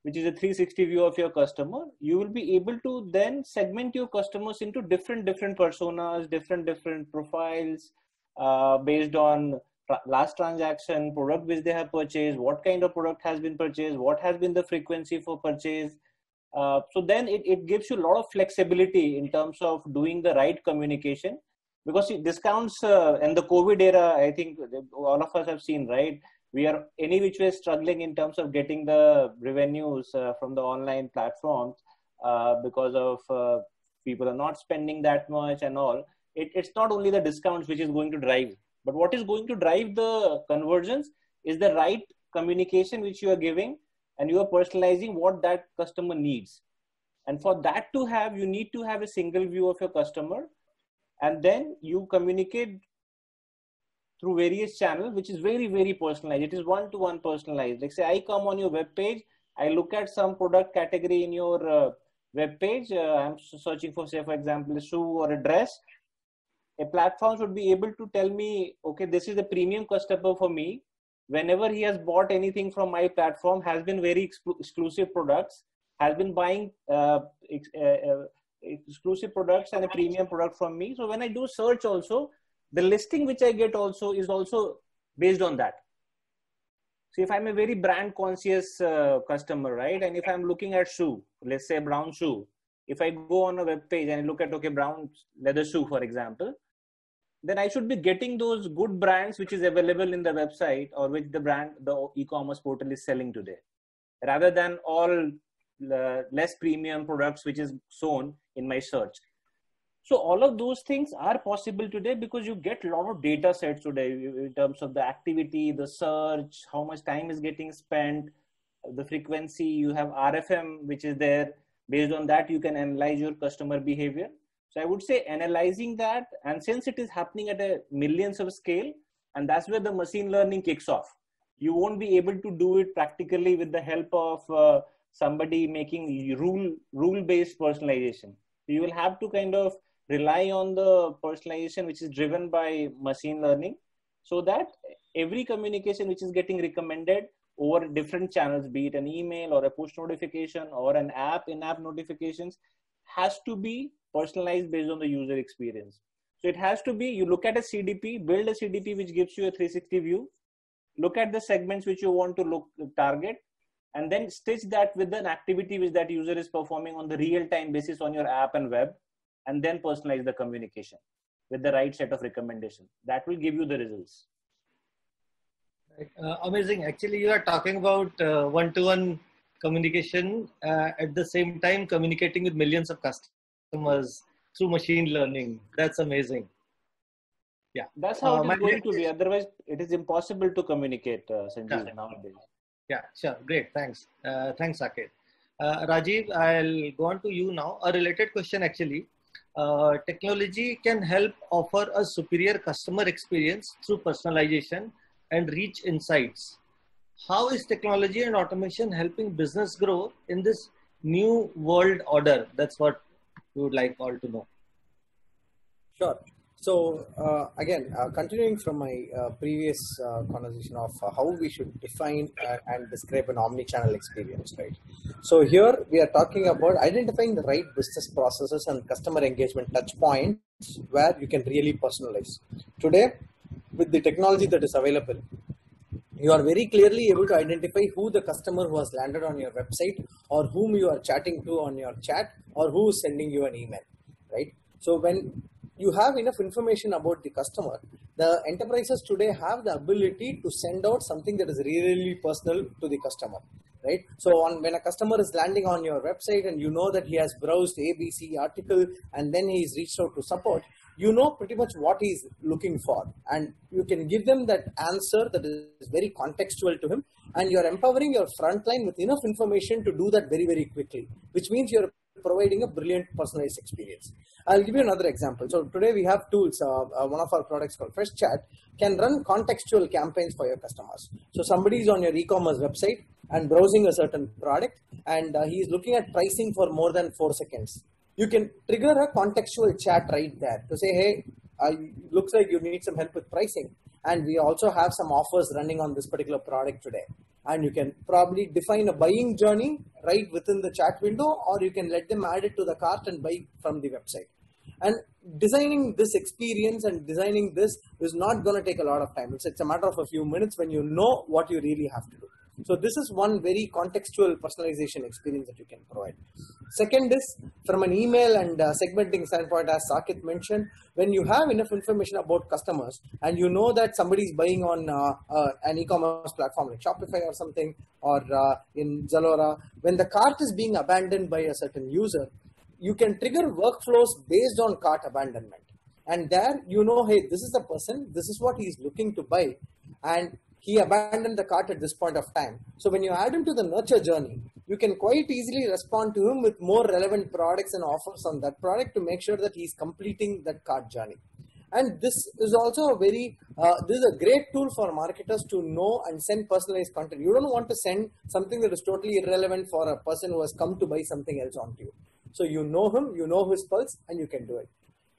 which is a 360 view of your customer, you will be able to then segment your customers into different personas, different profiles, based on last transaction, product which they have purchased, what kind of product has been purchased, what has been the frequency for purchase. So then it gives you a lot of flexibility in terms of doing the right communication because see, discounts in the COVID era, I think all of us have seen, right? We are any which way struggling in terms of getting the revenues from the online platforms because of people are not spending that much and all. It's not only the discounts which is going to drive, but what is going to drive the conversions is the right communication which you are giving, and you are personalizing what that customer needs. And for that to have, you need to have a single view of your customer, and then you communicate through various channels, which is very, very personalized. It is one-to-one personalized. Like say, I come on your web page, I look at some product category in your web page. I'm searching for, say, for example, a shoe or a dress. A platform should be able to tell me, okay, this is a premium customer for me. Whenever he has bought anything from my platform, has been very exclusive products, has been buying exclusive products and a premium product from me. So when I do search also, the listing which I get also is also based on that. So if I'm a very brand conscious customer, right? And if I'm looking at shoe, let's say brown shoe, if I go on a web page and look at, okay, brown leather shoe, for example, then I should be getting those good brands which is available in the website or which the e-commerce portal is selling today, rather than all less premium products which is shown in my search. So all of those things are possible today because you get a lot of data sets today in terms of the activity, the search, how much time is getting spent, the frequency. You have RFM which is there. Based on that, you can analyze your customer behavior. So I would say analyzing that, and since it is happening at a millions of scale, and that's where the machine learning kicks off. You won't be able to do it practically with the help of somebody making rule-based personalization. So you will have to kind of rely on the personalization which is driven by machine learning, so that every communication which is getting recommended over different channels, be it an email or a push notification or an app, in-app notifications, has to be personalized based on the user experience. So it has to be, you look at a CDP, build a CDP which gives you a 360 view, look at the segments which you want to target, and then stitch that with an activity which that user is performing on the real-time basis on your app and web, and then personalize the communication with the right set of recommendations. That will give you the results. Amazing. Actually, you are talking about one-to-one communication at the same time communicating with millions of customers through machine learning. That's amazing. Yeah. That's how it is going to be. Otherwise, it is impossible to communicate, Sanjeev, nowadays. Yeah, sure. Great. Thanks. Thanks, Saket. Rajiv, I'll go on to you now. A related question, actually. Technology can help offer a superior customer experience through personalization and rich insights. How is technology and automation helping business grow in this new world order? That's what we would like all to know. Sure. So again, continuing from my previous conversation of how we should define and describe an omni-channel experience, right? So here we are talking about identifying the right business processes and customer engagement touch points where you can really personalize. Today, with the technology that is available, you are very clearly able to identify who the customer who has landed on your website, or whom you are chatting to on your chat, or who is sending you an email, right? So when you have enough information about the customer, the enterprises today have the ability to send out something that is really personal to the customer, right? So when a customer is landing on your website and you know that he has browsed ABC article and then he's reached out to support, you know pretty much what he's looking for, and you can give them that answer that is very contextual to him, and you're empowering your frontline with enough information to do that very, very quickly, which means you're providing a brilliant personalized experience. I'll give you another example. So today we have tools. One of our products called Fresh Chat can run contextual campaigns for your customers. So somebody is on your e-commerce website and browsing a certain product, and he is looking at pricing for more than 4 seconds. You can trigger a contextual chat right there to say, hey, looks like you need some help with pricing, and we also have some offers running on this particular product today. And you can probably define a buying journey right within the chat window, or you can let them add it to the cart and buy from the website. And designing this experience and designing this is not going to take a lot of time. It's a matter of a few minutes when you know what you really have to do. So this is one very contextual personalization experience that you can provide. Second is from an email and segmenting standpoint, as Saket mentioned, when you have enough information about customers and you know that somebody is buying on an e-commerce platform like Shopify or something, or in Zalora, when the cart is being abandoned by a certain user, you can trigger workflows based on cart abandonment. And there, you know, hey, this is the person, this is what he's looking to buy, and he abandoned the cart at this point of time. So when you add him to the nurture journey, you can quite easily respond to him with more relevant products and offers on that product to make sure that he's completing that cart journey. And this is also a very, this is a great tool for marketers to know and send personalized content. You don't want to send something that is totally irrelevant for a person who has come to buy something else onto you. So you know him, you know his pulse, and you can do it.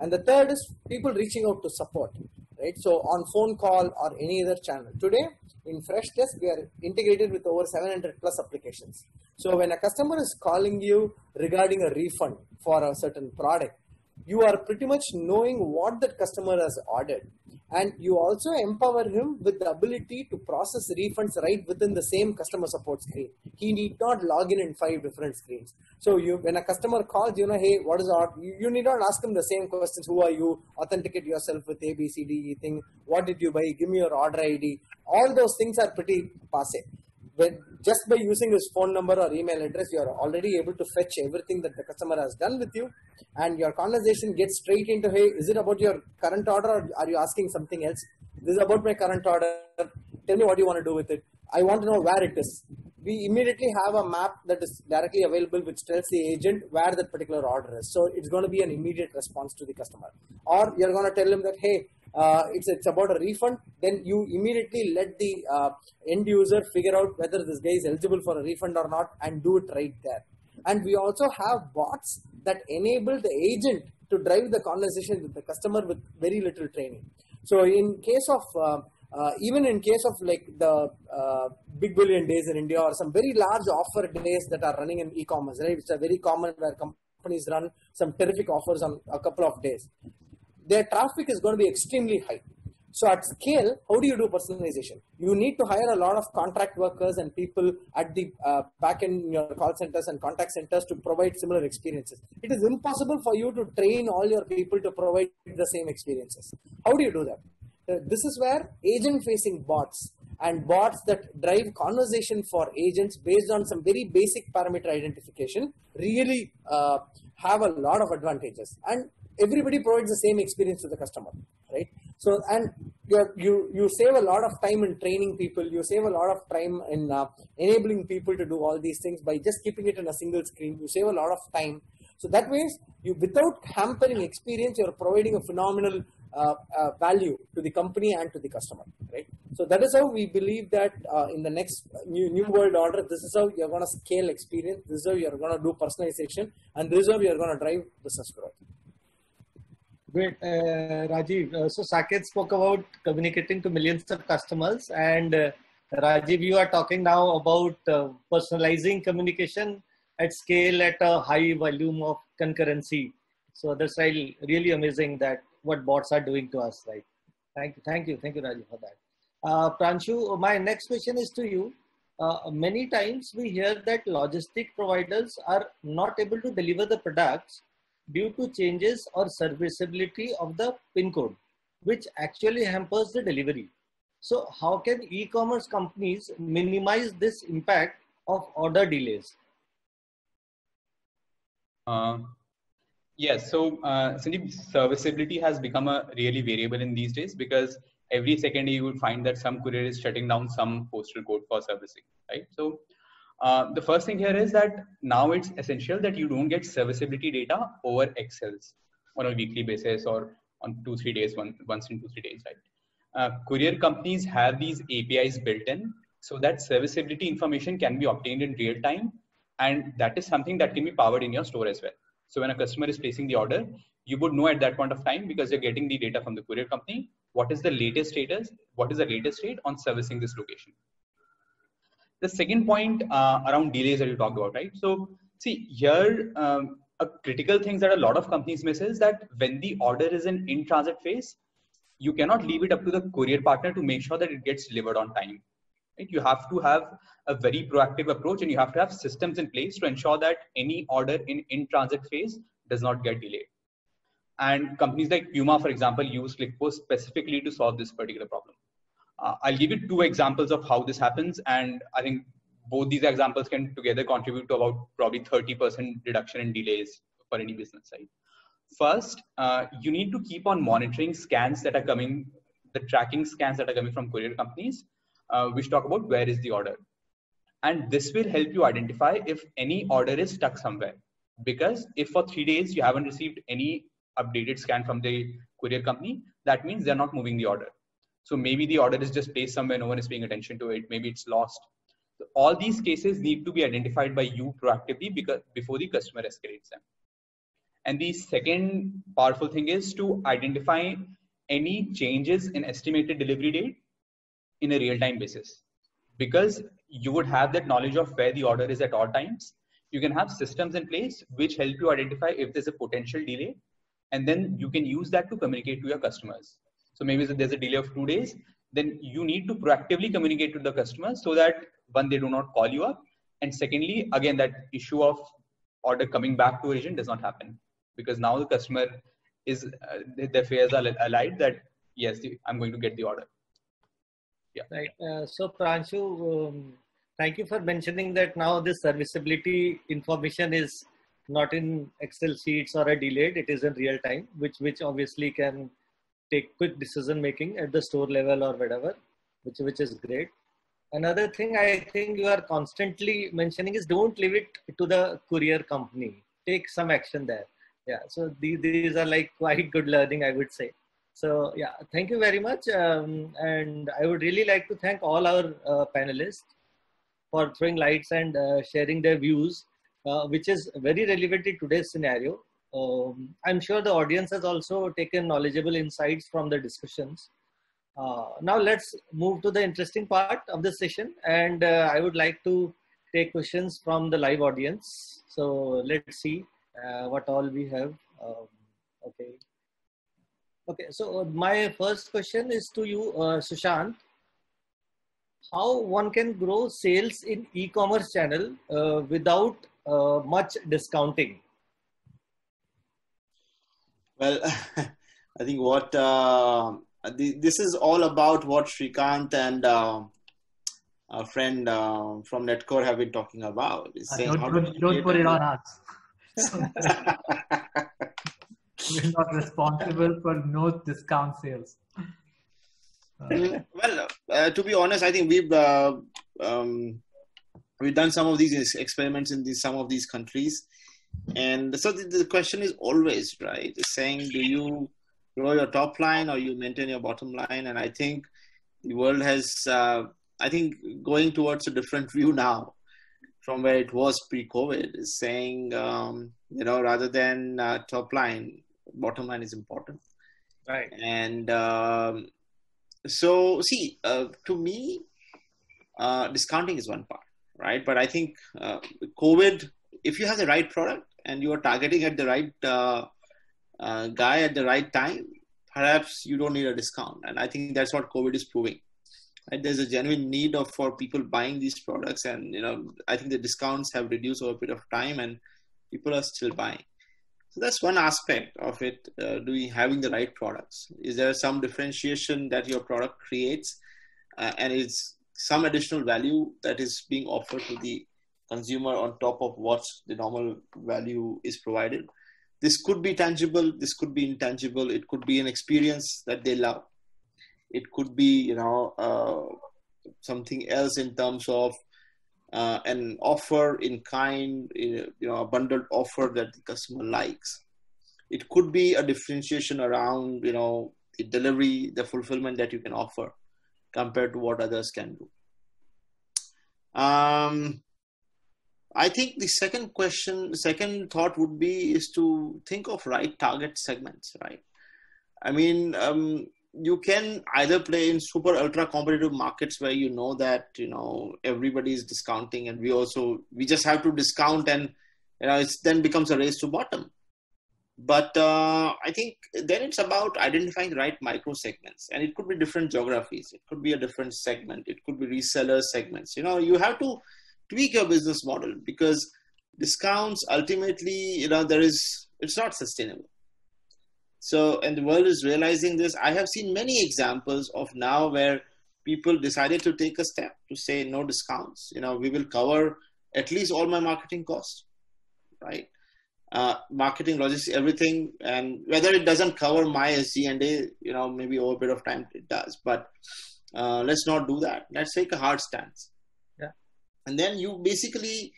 And the third is people reaching out to support, right? So on phone call or any other channel. Today, in Freshdesk, we are integrated with over 700 plus applications. So when a customer is calling you regarding a refund for a certain product, you are pretty much knowing what that customer has ordered. And you also empower him with the ability to process refunds right within the same customer support screen. He need not log in 5 different screens. So when a customer calls, you know, hey, what is our, you need not ask him the same questions. Who are you? Authenticate yourself with A, B, C, D, E thing. What did you buy? Give me your order ID. All those things are pretty passe. But just by using his phone number or email address, you are already able to fetch everything that the customer has done with you. And your conversation gets straight into, hey, is it about your current order or are you asking something else? This is about my current order. Tell me what you want to do with it. I want to know where it is. We immediately have a map that is directly available which tells the agent where that particular order is. So it's going to be an immediate response to the customer. Or you're going to tell him that, hey, it's about a refund. Then you immediately let the end user figure out whether this guy is eligible for a refund or not and do it right there. And we also have bots that enable the agent to drive the conversation with the customer with very little training. So in case of even in case of like the Big Billion Days in India or some very large offer days that are running in e-commerce, right? It's a very common where companies run some terrific offers on a couple of days. Their traffic is going to be extremely high. So at scale, how do you do personalization? You need to hire a lot of contract workers and people at the back end in your call centers and contact centers to provide similar experiences. It is impossible for you to train all your people to provide the same experiences. How do you do that? This is where agent-facing bots and bots that drive conversation for agents based on some very basic parameter identification really have a lot of advantages. And everybody provides the same experience to the customer, right? So, and you save a lot of time in training people. You save a lot of time in enabling people to do all these things by just keeping it in a single screen. You save a lot of time. So that way, you without hampering experience, you're providing a phenomenal value to the company and to the customer, right? So that is how we believe that in the next new world order, this is how you're going to scale experience. This is how you're going to do personalization, and this is how you're going to drive business growth. Great, Rajiv. So Saket spoke about communicating to millions of customers, and Rajiv, you are talking now about personalizing communication at scale at a high volume of concurrency. So that's really amazing that what bots are doing to us, right? Thank you, Rajiv, for that. Pranshu, my next question is to you. Many times we hear that logistic providers are not able to deliver the products due to changes or serviceability of the PIN code, which actually hampers the delivery. So how can e-commerce companies minimize this impact of order delays? Yes, so Sanjeev, serviceability has become a really variable in these days because every second you would find that some courier is shutting down some postal code for servicing, right? So the first thing here is that now it's essential that you don't get serviceability data over Excels on a weekly basis or on 2-3 days, once in 2-3 days, right? Courier companies have these APIs built in so that serviceability information can be obtained in real time, and that is something that can be powered in your store as well. So when a customer is placing the order, you would know at that point of time, because you're getting the data from the courier company, what is the latest status, what is the latest rate on servicing this location. The second point around delays that you talked about, right? So see here, a critical thing that a lot of companies miss is that when the order is in transit phase, you cannot leave it up to the courier partner to make sure that it gets delivered on time. Right? You have to have a very proactive approach, and you have to have systems in place to ensure that any order in transit phase does not get delayed. And companies like Puma, for example, use ClickPost specifically to solve this particular problem. I'll give you 2 examples of how this happens, and I think both these examples can together contribute to about probably 30% reduction in delays for any business side. First, you need to keep on monitoring scans that are coming, the tracking scans that are coming from courier companies, which talk about where is the order. And this will help you identify if any order is stuck somewhere. Because if for 3 days you haven't received any updated scan from the courier company, that means they're not moving the order. So maybe the order is just placed somewhere, no one is paying attention to it, maybe it's lost. So all these cases need to be identified by you proactively before the customer escalates them. And the second powerful thing is to identify any changes in estimated delivery date in a real-time basis. Because you would have that knowledge of where the order is at all times, you can have systems in place which help you identify if there's a potential delay, and then you can use that to communicate to your customers. So maybe if there's a delay of 2 days, then you need to proactively communicate to the customer so that one, they do not call you up, and secondly, again, that issue of order coming back to origin does not happen, because now the customer is, their fears are allied that yes, I'm going to get the order. Yeah. Right. So Pranshu, thank you for mentioning that now this serviceability information is not in Excel sheets or a delayed, it is in real time, which obviously can take quick decision making at the store level or whatever, which is great. Another thing I think you are constantly mentioning is don't leave it to the courier company. Take some action there. Yeah. So these are like quite good learning, I would say. So yeah, thank you very much. And I would really like to thank all our panelists for throwing lights and sharing their views, which is very relevant in today's scenario. I'm sure the audience has also taken knowledgeable insights from the discussions. Now let's move to the interesting part of the session, and I would like to take questions from the live audience. So let's see what all we have. Okay, so my first question is to you, Sushant. How one can grow sales in e-commerce channel without much discounting? Well, I think what this is all about what Sreekanth and our friend from Netcore have been talking about. Don't put it on us. We're not responsible for no discount sales. Well, to be honest, I think we've done some of these experiments in some of these countries, and so the question is always right. It's saying, do you grow your top line or you maintain your bottom line? And I think the world has, I think, going towards a different view now from where it was pre-COVID. Is saying, rather than top line, bottom line is important. Right. And so see, to me, discounting is one part, right? But I think COVID, if you have the right product and you are targeting at the right guy at the right time, perhaps you don't need a discount. And I think that's what COVID is proving. Right? There's a genuine need for people buying these products, and I think the discounts have reduced over a period of time, and people are still buying. So that's one aspect of it. Having the right products? Is there some differentiation that your product creates, and is some additional value that is being offered to the consumer on top of what the normal value is provided? This could be tangible. This could be intangible. It could be an experience that they love. It could be, something else in terms of an offer in kind, a bundled offer that the customer likes. It could be a differentiation around, the delivery, the fulfillment that you can offer compared to what others can do. I think the second thought would be is to think of right target segments, right? I mean, you can either play in super ultra competitive markets where that everybody is discounting, and we just have to discount, and it then becomes a race to bottom. But I think then it's about identifying the right micro segments, and it could be different geographies. It could be a different segment. It could be reseller segments. You have to tweak your business model, because discounts ultimately, it's not sustainable. So, and the world is realizing this. I have seen many examples of now where people decided to take a step to say no discounts. We will cover at least all my marketing costs, right? Marketing, logistics, everything. And whether it doesn't cover my SG&A, maybe over a bit of time it does. But let's not do that. Let's take a hard stance. Yeah. And then you basically,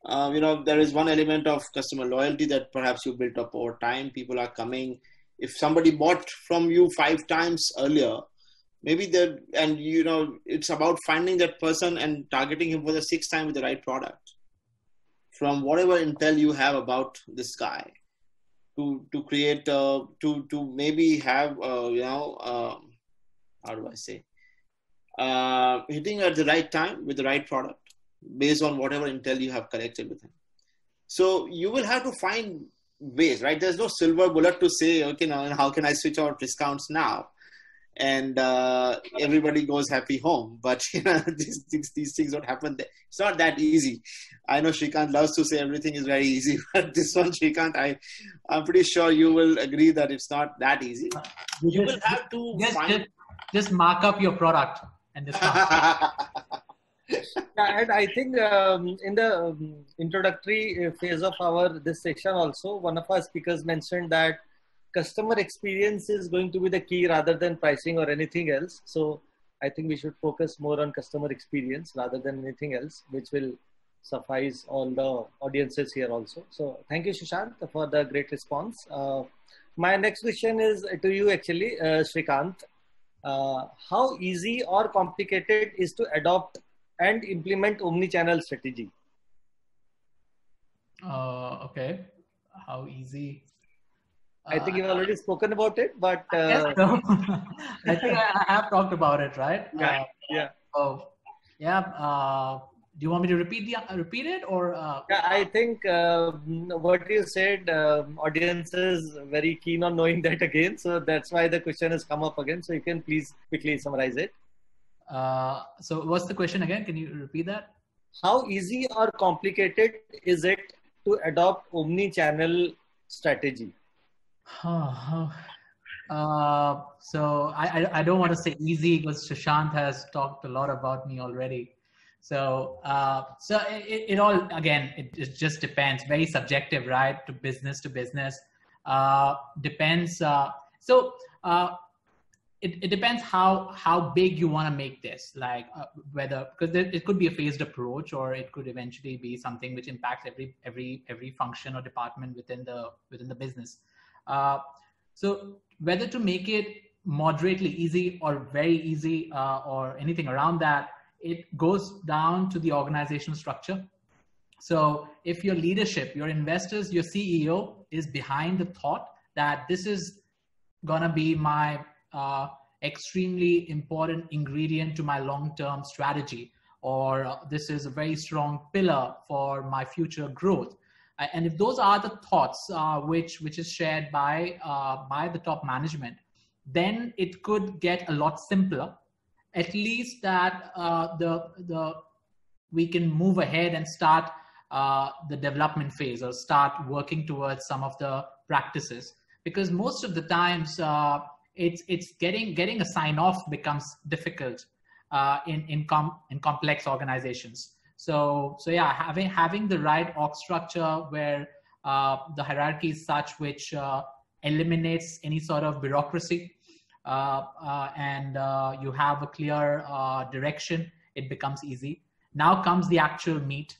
there is one element of customer loyalty that perhaps you built up over time. People are coming. If somebody bought from you 5 times earlier, maybe it's about finding that person and targeting him for the 6th time with the right product. From whatever intel you have about this guy, to create, to maybe have, how do I say, hitting at the right time with the right product based on whatever intel you have collected with him. So you will have to find ways, right? There's no silver bullet to say, okay, now how can I switch out discounts now? And everybody goes happy home. But these things don't happen. It's not that easy. I know Sreekanth loves to say everything is very easy, but this one, Sreekanth, I'm pretty sure you will agree that it's not that easy. You will have to just mark up your product and discount. Yeah, and I think in the introductory phase of this section also, one of our speakers mentioned that customer experience is going to be the key rather than pricing or anything else. So I think we should focus more on customer experience rather than anything else, which will suffice all the audiences here also. So thank you, Sushant, for the great response. My next question is to you actually, Sreekanth. How easy or complicated is to adopt and implement omni-channel strategy? Okay. How easy? I think you've already spoken about it, but I think I have talked about it, right? Yeah. Do you want me to repeat it or? Yeah, I think what you said, audience is very keen on knowing that again. So that's why the question has come up again. So you can please quickly summarize it. So what's the question again? Can you repeat that? How easy or complicated is it to adopt omni-channel strategy? So I don't want to say easy because Sushant has talked a lot about me already. So it all, again, it just depends. Very subjective, right? To business. Depends. It depends how big you want to make this, like whether, because it could be a phased approach, or it could eventually be something which impacts every function or department within the business. So whether to make it moderately easy or very easy or anything around that, it goes down to the organizational structure. So if your leadership, your investors, your CEO is behind the thought that this is gonna be my extremely important ingredient to my long-term strategy, or this is a very strong pillar for my future growth. And if those are the thoughts which is shared by the top management, then it could get a lot simpler. At least that we can move ahead and start the development phase, or start working towards some of the practices. Because most of the times it's getting a sign off becomes difficult in complex organizations. So yeah, having the right org structure where the hierarchy is such which eliminates any sort of bureaucracy, and you have a clear direction, it becomes easy. Now comes the actual meat,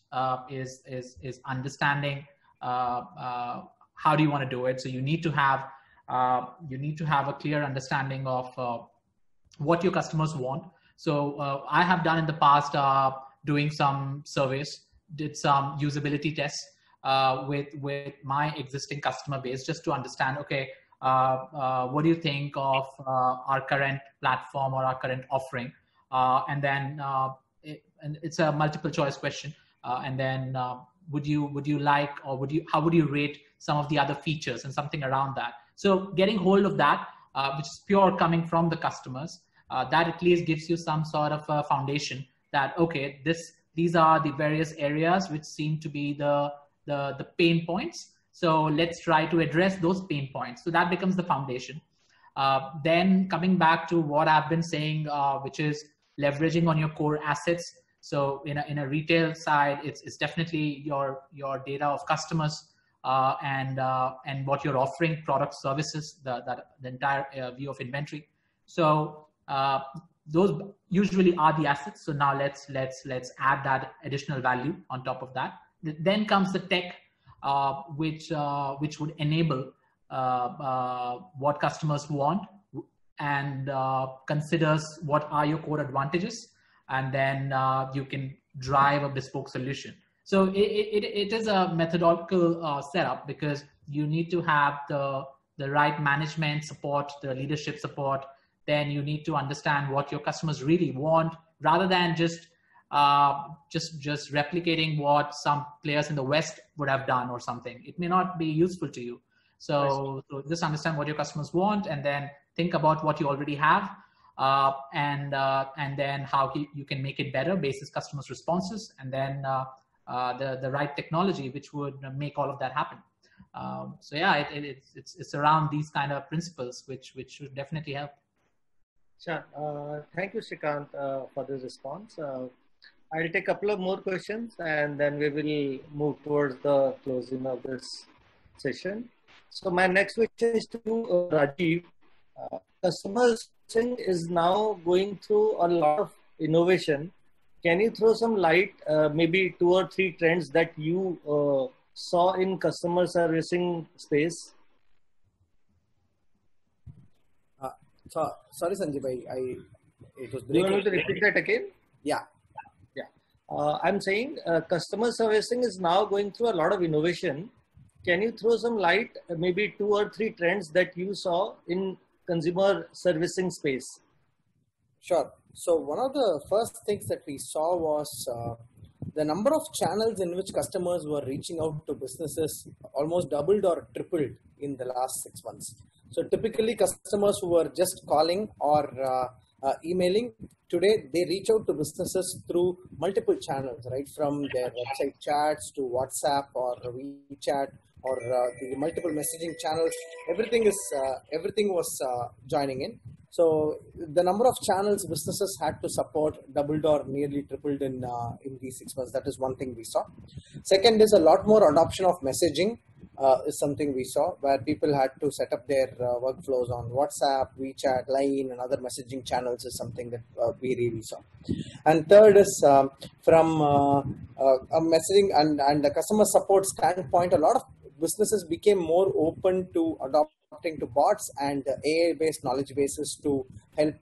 is understanding how do you want to do it. So you need to have a clear understanding of what your customers want. So I have done in the past doing some surveys, did some usability tests with my existing customer base, just to understand, okay, what do you think of our current platform or our current offering? And then and it's a multiple choice question. And then would you like, or how would you rate some of the other features, and something around that. So getting hold of that, which is pure coming from the customers, that at least gives you some sort of a foundation that, okay, these are the various areas which seem to be the pain points. So let's try to address those pain points. So that becomes the foundation. Then coming back to what I've been saying, which is leveraging on your core assets. So in a retail side, it's definitely your data of customers, and what you're offering, product, services, the entire view of inventory. So those usually are the assets. So now let's add that additional value on top of that. Then comes the tech, which would enable what customers want, and considers what are your core advantages, and then you can drive a bespoke solution. So it is a methodological setup, because you need to have the right management support, the leadership support. Then you need to understand what your customers really want, rather than just replicating what some players in the West would have done or something. It may not be useful to you. So just understand what your customers want, and then think about what you already have, and then how you can make it better basis customers' responses, and then the right technology which would make all of that happen. So yeah, it's around these kind of principles which should definitely help. Sure. Thank you, Sreekanth, for this response. I'll take a couple of more questions, and then we will move towards the closing of this session. So my next question is to Rajiv. Customer servicing is now going through a lot of innovation. Can you throw some light, maybe 2 or 3 trends that you saw in customer servicing space? Sorry, Sanjeev, it was breaking. You want me to repeat that again? Yeah. I'm saying customer servicing is now going through a lot of innovation. Can you throw some light, maybe 2 or 3 trends that you saw in consumer servicing space? Sure. So one of the first things that we saw was the number of channels in which customers were reaching out to businesses almost doubled or tripled in the last 6 months. So typically customers who were just calling or emailing, today they reach out to businesses through multiple channels, right? From their website chats to WhatsApp or WeChat or the multiple messaging channels. Everything was joining in. So the number of channels businesses had to support doubled or nearly tripled in these 6 months. That is one thing we saw. Second is a lot more adoption of messaging. Is something we saw, where people had to set up their workflows on WhatsApp, WeChat, Line, and other messaging channels is something that we really saw. And third is from a messaging and the customer support standpoint, a lot of businesses became more open to adopting to bots and AI-based knowledge bases to help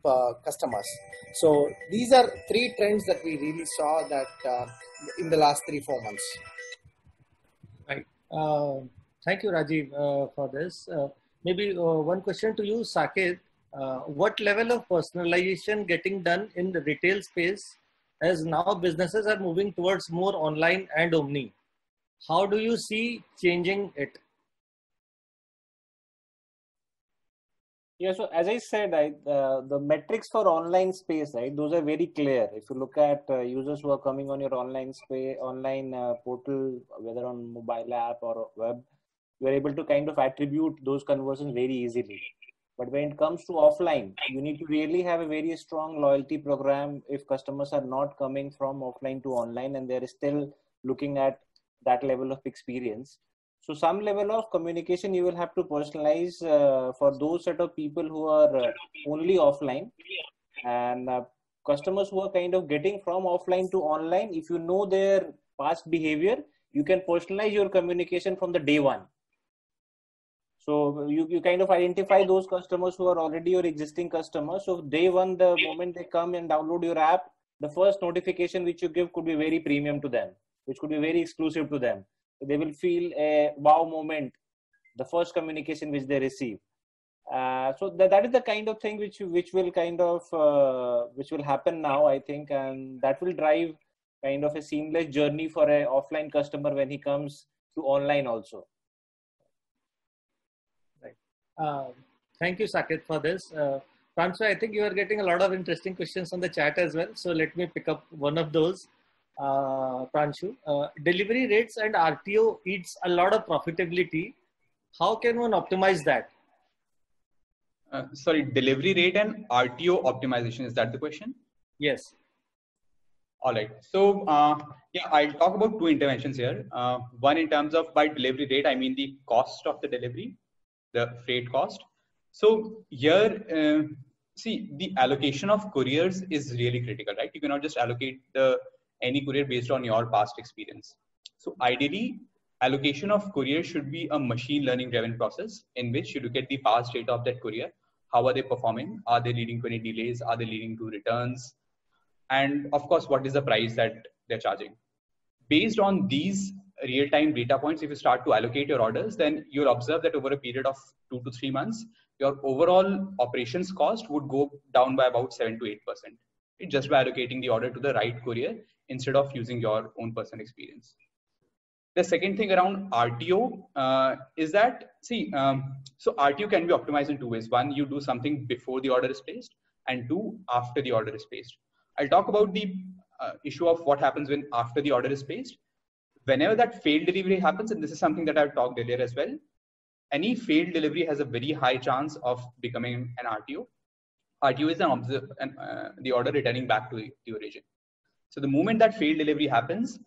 customers. So these are 3 trends that we really saw that in the last 3-4 months. Right. Thank you, Rajiv, for this. Maybe one question to you, Saket. What level of personalization getting done in the retail space as now businesses are moving towards more online and omni? How do you see changing it? Yeah, so as I said, the metrics for online space, right, those are very clear. If you look at users who are coming on your online space, online portal, whether on mobile app or web, you're able to kind of attribute those conversions very easily. But when it comes to offline, you need to really have a very strong loyalty program if customers are not coming from offline to online and they're still looking at that level of experience. So some level of communication you will have to personalize for those set of people who are only offline, and customers who are kind of getting from offline to online. If you know their past behavior, you can personalize your communication from the day one. So you kind of identify those customers who are already your existing customers. So day one, the moment they come and download your app, the first notification which you give could be very premium to them, which could be very exclusive to them. They will feel a wow moment, the first communication which they receive. So that is the kind of thing which will happen now, I think, and that will drive kind of a seamless journey for an offline customer when he comes to online also. Right. Thank you, Saket, for this. Pranshu, I think you are getting a lot of interesting questions on the chat as well. So let me pick up one of those. Pranshu, delivery rates and RTO eats a lot of profitability. How can one optimize that? Sorry, delivery rate and RTO optimization, is that the question? Yes. All right. So yeah, I'll talk about two interventions here. One, in terms of by delivery rate, I mean the cost of the delivery, the freight cost. So here, see, the allocation of couriers is really critical, right? You cannot just allocate any courier based on your past experience. So ideally, allocation of courier should be a machine learning driven process in which you look at the past data of that courier. How are they performing? Are they leading to any delays? Are they leading to returns? And of course, what is the price that they're charging? Based on these real-time data points, if you start to allocate your orders, then you'll observe that over a period of 2 to 3 months, your overall operations cost would go down by about 7 to 8%. Just by allocating the order to the right courier instead of using your own personal experience. The second thing around RTO is that, so RTO can be optimized in two ways. One, you do something before the order is placed, and two, after the order is placed. I'll talk about the issue of what happens when after the order is placed. Whenever that failed delivery happens, and this is something that I've talked earlier as well, any failed delivery has a very high chance of becoming an RTO. RTO is the order returning back to the origin. So the moment that failed delivery happens,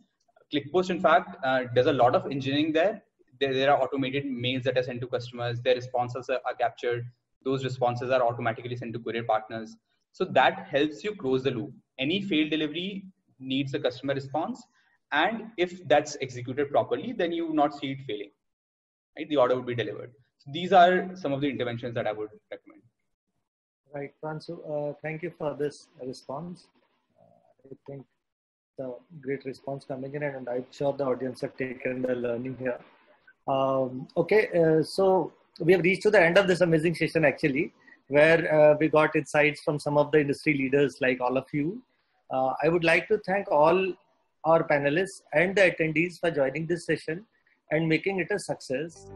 ClickPost, in fact, does a lot of engineering there. There are automated mails that are sent to customers. Their responses are captured. Those responses are automatically sent to courier partners. So that helps you close the loop. Any failed delivery needs a customer response. And if that's executed properly, then you will not see it failing. Right? The order would be delivered. So these are some of the interventions that I would recommend. Right, Pranshu, thank you for this response. I think the great response coming in, and I'm sure the audience have taken the learning here. So we have reached to the end of this amazing session actually, where we got insights from some of the industry leaders like all of you. I would like to thank all our panelists and the attendees for joining this session and making it a success.